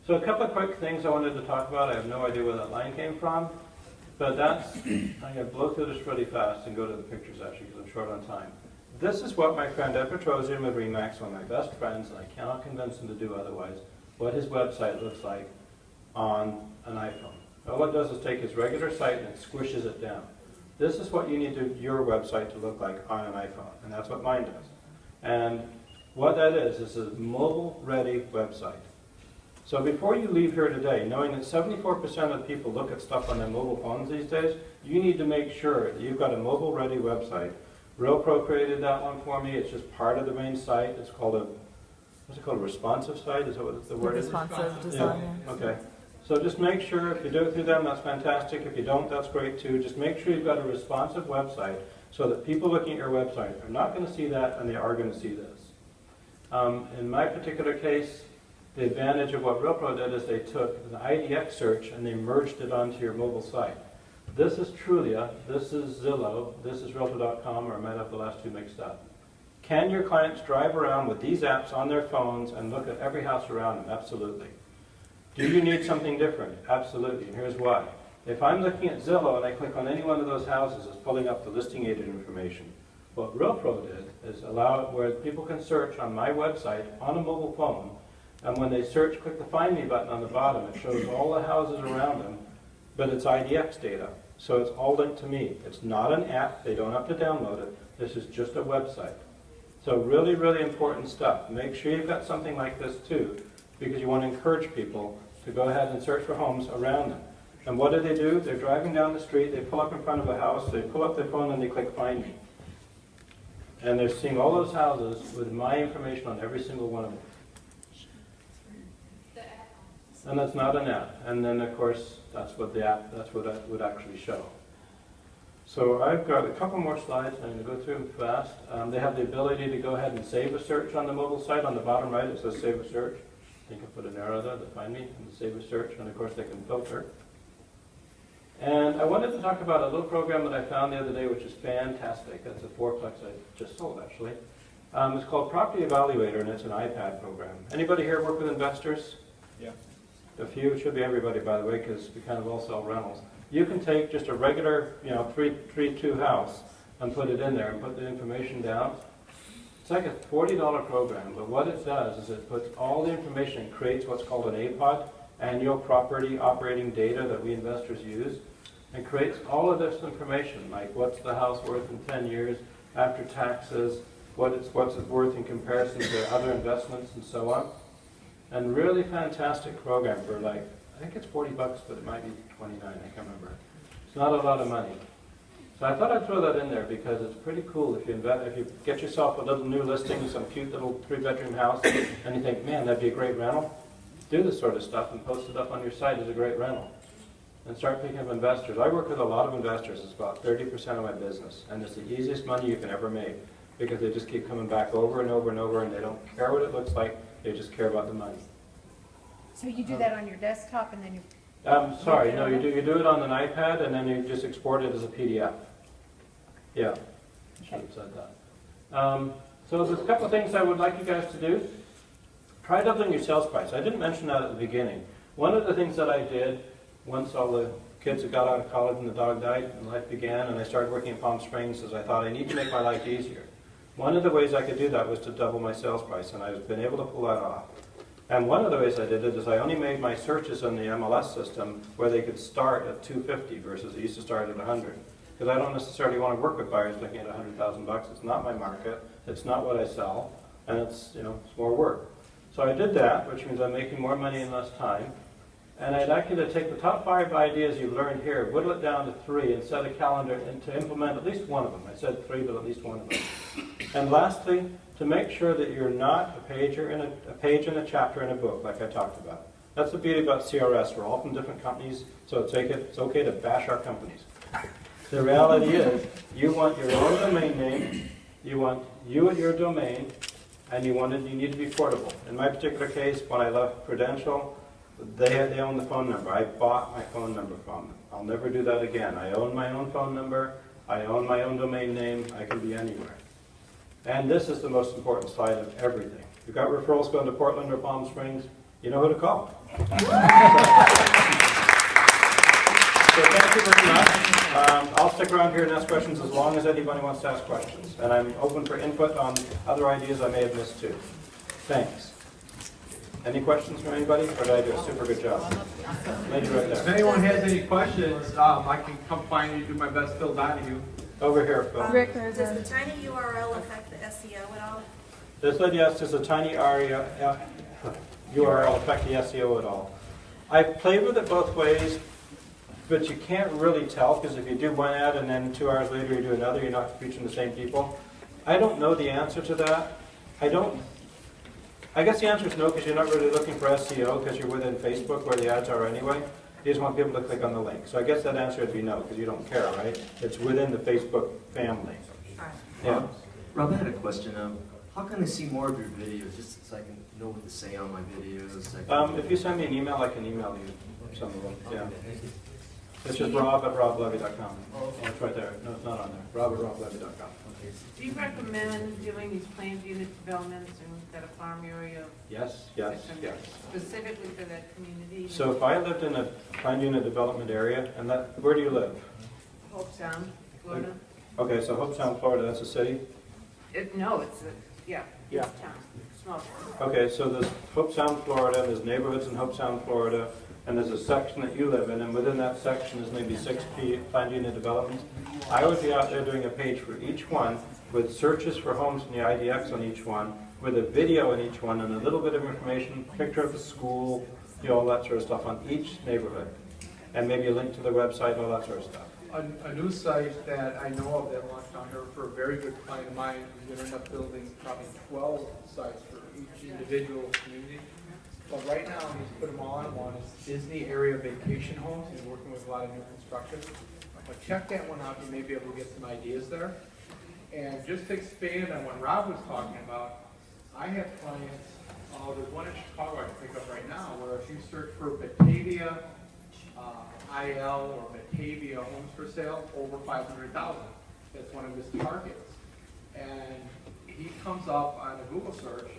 So a couple of quick things I wanted to talk about. I have no idea where that line came from. But that's, I'm going to blow through this really fast and go to the pictures actually because I'm short on time. This is what my friend Ed Petrosian with Remax, one of my best friends, and I cannot convince him to do otherwise, what his website looks like on an iPhone. All it does is take his regular site and it squishes it down. This is what you need your website to look like on an iPhone, and that's what mine does. And what that is a mobile-ready website. So before you leave here today, knowing that 74% of people look at stuff on their mobile phones these days, you need to make sure that you've got a mobile-ready website. RealPro created that one for me. It's just part of the main site. It's called what's it called, a responsive site? Is that what the word is? Responsive design. Yeah. Okay. So just make sure, if you do it through them, that's fantastic. If you don't, that's great too. Just make sure you've got a responsive website so that people looking at your website are not going to see that and they are going to see this. In my particular case, the advantage of what RealPro did is they took the IDX search and they merged it onto your mobile site. This is Trulia, this is Zillow, this is Realtor.com, or I might have the last two mixed up. Can your clients drive around with these apps on their phones and look at every house around them? Absolutely. Do you need something different? Absolutely, and here's why. If I'm looking at Zillow and I click on any one of those houses, it's pulling up the listing agent information. What RealPro did is allow it where people can search on my website on a mobile phone, and when they search, click the Find Me button on the bottom. It shows all the houses around them, but it's IDX data. So it's all linked to me. It's not an app. They don't have to download it. This is just a website. So really, really important stuff. Make sure you've got something like this too, because you want to encourage people to go ahead and search for homes around them. And what do? They're driving down the street, they pull up in front of a house, they pull up their phone and they click Find Me. And they're seeing all those houses with my information on every single one of them. And that's not an app. And then, of course, that's what it would actually show. So I've got a couple more slides, and I'm going to go through them fast. They have the ability to go ahead and save a search on the mobile site. On the bottom right, it says Save a Search. They can put an arrow there to find me and save a search, and of course they can filter. And I wanted to talk about a little program that I found the other day, which is fantastic. That's a fourplex I just sold, actually. It's called Property Evaluator, and it's an iPad program. Anybody here work with investors? Yeah. A few. It should be everybody, by the way, because we kind of all sell rentals. You can take just a regular, 3-2 house and put it in there and put the information down. It's like a $40 program, but what it does is it puts all the information and creates what's called an APOD, annual property operating data that we investors use, and creates all of this information, like what's the house worth in 10 years, after taxes, what's it worth in comparison to other investments, and so on. And really fantastic program for I think it's $40, but it might be 29, I can't remember. It's not a lot of money. So I thought I'd throw that in there because it's pretty cool if you get yourself a little new listing, some cute little 3-bedroom house, and you think, man, that'd be a great rental. Do this sort of stuff and post it up on your site as a great rental. And start picking up investors. I work with a lot of investors. It's about 30% of my business. And it's the easiest money you can ever make because they just keep coming back over and over and over, and they don't care what it looks like. They just care about the money. So you do that on your desktop and then you... Sorry, no, you do it on an iPad and then you just export it as a PDF. Yeah, I should have said that. So there's a couple of things I would like you guys to do. Try doubling your sales price. I didn't mention that at the beginning. One of the things that I did once all the kids had got out of college and the dog died and life began and I started working in Palm Springs is I thought I need to make my life easier. One of the ways I could do that was to double my sales price, and I've been able to pull that off. And one of the ways I did it is I only made my searches in the MLS system where they could start at $250 versus it used to start at $100. Because I don't necessarily want to work with buyers looking at $100,000. It's not my market. It's not what I sell, and it's it's more work. So I did that, which means I'm making more money in less time. And I'd like you to take the top 5 ideas you learned here, whittle it down to 3, and set a calendar to implement at least one of them. I said 3, but at least one of them. And lastly, to make sure that you're not a page in a chapter in a book, like I talked about. That's the beauty about CRS. We're all from different companies, so it's okay to bash our companies. The reality is, you want your own domain name, you want you at your domain, and you need to be portable. In my particular case, when I left Prudential, they own the phone number. I bought my phone number from them. I'll never do that again. I own my own phone number. I own my own domain name. I can be anywhere. And this is the most important slide of everything. You've got referrals going to Portland or Palm Springs, you know who to call. So thank you very much. I'll stick around here and ask questions as long as anybody wants to ask questions. And I'm open for input on other ideas I may have missed too. Thanks. Any questions from anybody, or did I do a super good job? Lady right If there. anyone has any questions, I can come find you, do my best, Phil Donahue. Over here, Phil. Rick, Does the tiny URL affect the SEO at all? This lady asked, does a tiny URL affect the SEO at all? I played with it both ways, but you can't really tell, because if you do one ad and then 2 hours later you do another, you're not reaching the same people. I don't know the answer to that. I guess the answer is no, because you're not really looking for SEO, because you're within Facebook where the ads are anyway. You just want people to click on the link. So I guess that answer would be no, because you don't care, right? It's within the Facebook family. Yeah. Rob, I had a question. How can I see more of your videos, just so I can know what to say on my videos? If you send me an email, I can email you some of them. Yeah. It's just rob@roblevy.com. Oh, it's right there. No, it's not on there. rob@roblevy.com. Do you recommend doing these planned unit developments in that a farm area? Yes. Specifically for that community? So if I lived in a planned unit development area, and where do you live? Hope Sound, Florida? Okay, so Hope Sound, Florida, that's a city? No, it's a town, small town. Okay, so there's Hope Sound, Florida, and there's neighborhoods in Hope Sound, Florida, and there's a section that you live in, and within that section is maybe 6 planned unit developments. I would be out there doing a page for each one with searches for homes in the IDX on each one, with a video in each one, and a little bit of information, picture of the school, all that sort of stuff on each neighborhood. and maybe a link to their website and all that sort of stuff. A new site that I know of that launched on here for a very good client of mine, who's gonna end up building probably 12 sites for each individual community. But right now, he's put them all on one. It's Disney Area Vacation Homes. He's working with a lot of new construction. But check that one out. You may be able to get some ideas there. And just to expand on what Rob was talking about, I have clients, there's one in Chicago I can think of right now, where if you search for Batavia IL or Batavia homes for sale, over 500,000. That's one of his targets. And he comes up on a Google search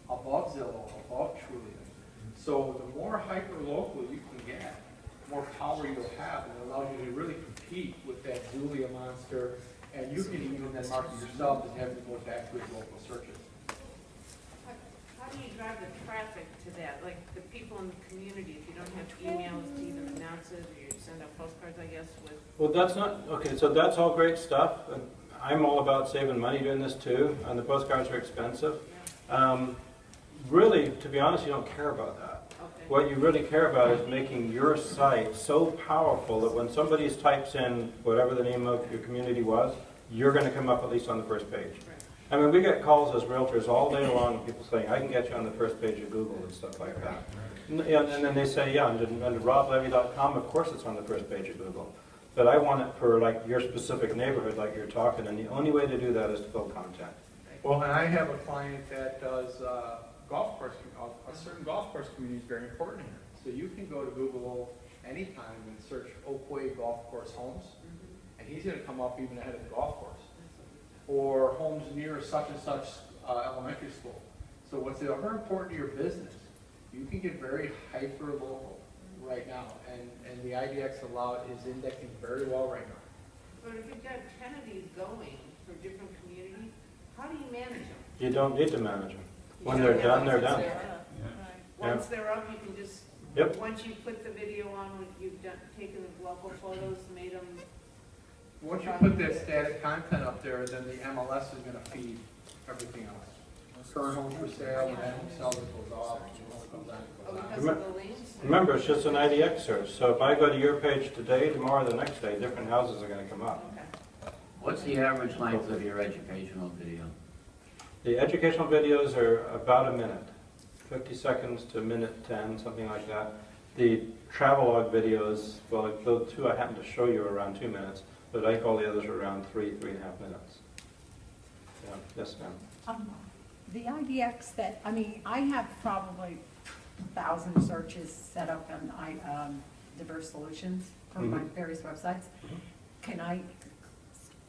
above Zillow, above Trulia. So the more hyper-local you can get, the more power you'll have, and it allows you to really compete with that Zulia monster, and you can even then market yourself as having to go back to his local searches. How do you drive the traffic to that? Like the people in the community, if you don't have emails to either announce it, or you send out postcards, I guess, with... Well, that's not, okay, so that's all great stuff. And I'm all about saving money doing this too, and the postcards are expensive. Really, to be honest, you don't care about that. Okay. What you really care about is making your site so powerful that when somebody types in whatever the name of your community was, you're going to come up at least on the first page. I mean, we get calls as realtors all day long, people saying, I can get you on the first page of Google and stuff like that. And then they say, yeah, under roblevy.com, of course it's on the first page of Google. But I want it for like your specific neighborhood, like you're talking, and the only way to do that is to build content. Well, and I have a client that does golf course, a certain golf course community is very important here. So you can go to Google anytime and search Oakway Golf Course Homes, and he's going to come up even ahead of the golf course. Or homes near such and such elementary school. So what's ever important to your business, you can get very hyper-local right now, and the IDX is indexing very well right now. But if you've got 10 of these going for different communities, how do you manage them? You don't need to manage them. When they're done, they're done. Once they're up, you can just, Yep. once you put the video on, when you've taken the local photos, made them... Once you put that static content up there, then the MLS is going to feed everything else. Current homes for sale, and then sell that goes off, and goes on, Oh, goes on. because of the links? Remember, it's just an IDX search. So if I go to your page today, tomorrow, the next day, different houses are going to come up. Okay. What's the average length of your educational video? The educational videos are about a minute, 50 seconds to a minute 10, something like that. The travelogue videos, well, the two I happen to show you are around 2 minutes, but I think all the others are around 3.5 minutes. Yeah, yes, ma'am. The IDX that, I mean, I have probably 1,000 searches set up on diverse solutions for my various websites. Can I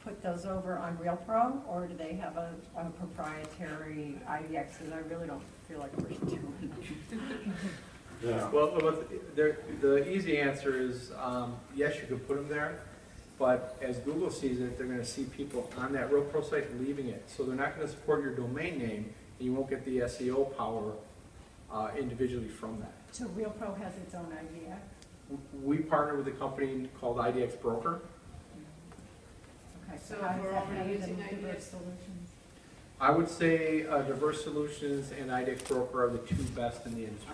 put those over on RealPro, or do they have a proprietary IDX? Because I really don't feel like we're doing it. Yeah. Well, the easy answer is, yes, you can put them there, but as Google sees it, they're going to see people on that RealPro site leaving it. So they're not going to support your domain name, and you won't get the SEO power individually from that. So RealPro has its own IDX? We partner with a company called IDX Broker. Okay, So how does we're that already better than using diverse IDX? solutions? I would say Diverse Solutions and IDX Broker are the two best in the industry.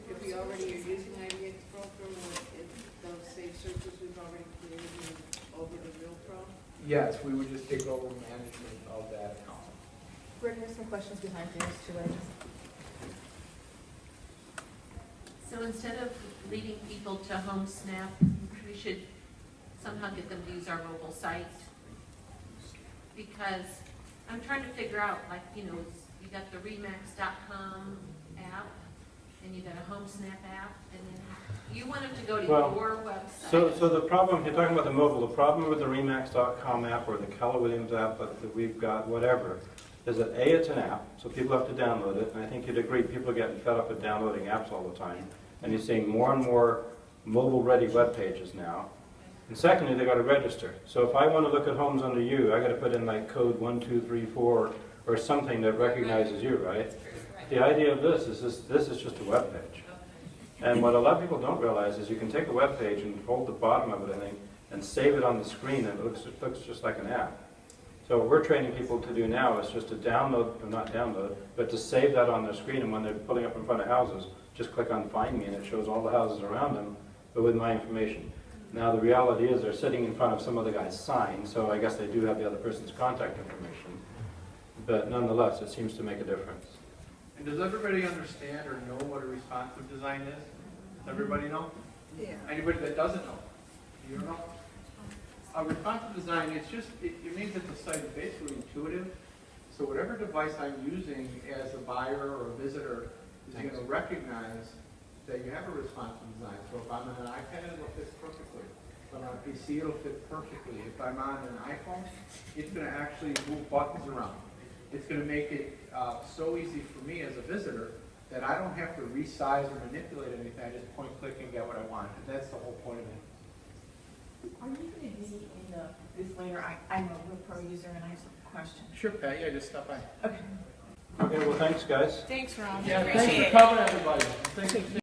If we already are using IDX Broker, would those same searches we've already created move over to RealPro? Yes, we would just take over management of that account. Britt, there's some questions behind yours too. I just... So instead of leading people to HomeSnap, we should somehow get them to use our mobile site. Because I'm trying to figure out, like, you know, you got the Remax.com app, and you got a HomeSnap app, and then you want them to go to your website. So the problem, you're talking about the mobile, the problem with the Remax.com app or the Keller Williams app that we've got, whatever, is that A, it's an app, so people have to download it, and I think you'd agree, people are getting fed up with downloading apps all the time, and you're seeing more and more mobile-ready web pages now. And secondly, they got to register. So if I want to look at homes under you, I got to put in like code 1234 or something that recognizes you, right? The idea of this is this is just a web page. And what a lot of people don't realize is you can take a web page and hold the bottom of it, I think, and save it on the screen, and it looks just like an app. So what we're training people to do now is just to download, or not download, but to save that on their screen, and when they're pulling up in front of houses, just click on Find Me, and it shows all the houses around them, but with my information. Now, the reality is they're sitting in front of some other guy's sign, so I guess they do have the other person's contact information. But nonetheless, it seems to make a difference. And does everybody understand or know what a responsive design is? Does everybody know? Yeah. Anybody that doesn't know? You don't know? A responsive design, it's just, it means that the site is basically intuitive. So whatever device I'm using as a buyer or a visitor is going to recognize that you have a responsive design. So if I'm on an iPad, it'll fit perfectly. If I'm on a PC, it'll fit perfectly. If I'm on an iPhone, it's going to actually move buttons around. It's going to make it so easy for me as a visitor that I don't have to resize or manipulate anything. I just point, click, and get what I want. And that's the whole point of it. Are you going to be in the booth later? I'm a real pro user and I have some questions. Sure, Pat. Yeah, just stop by. Okay. Okay, well, thanks, guys. Thanks, Rob. Yeah, thanks for coming, everybody. Thanks.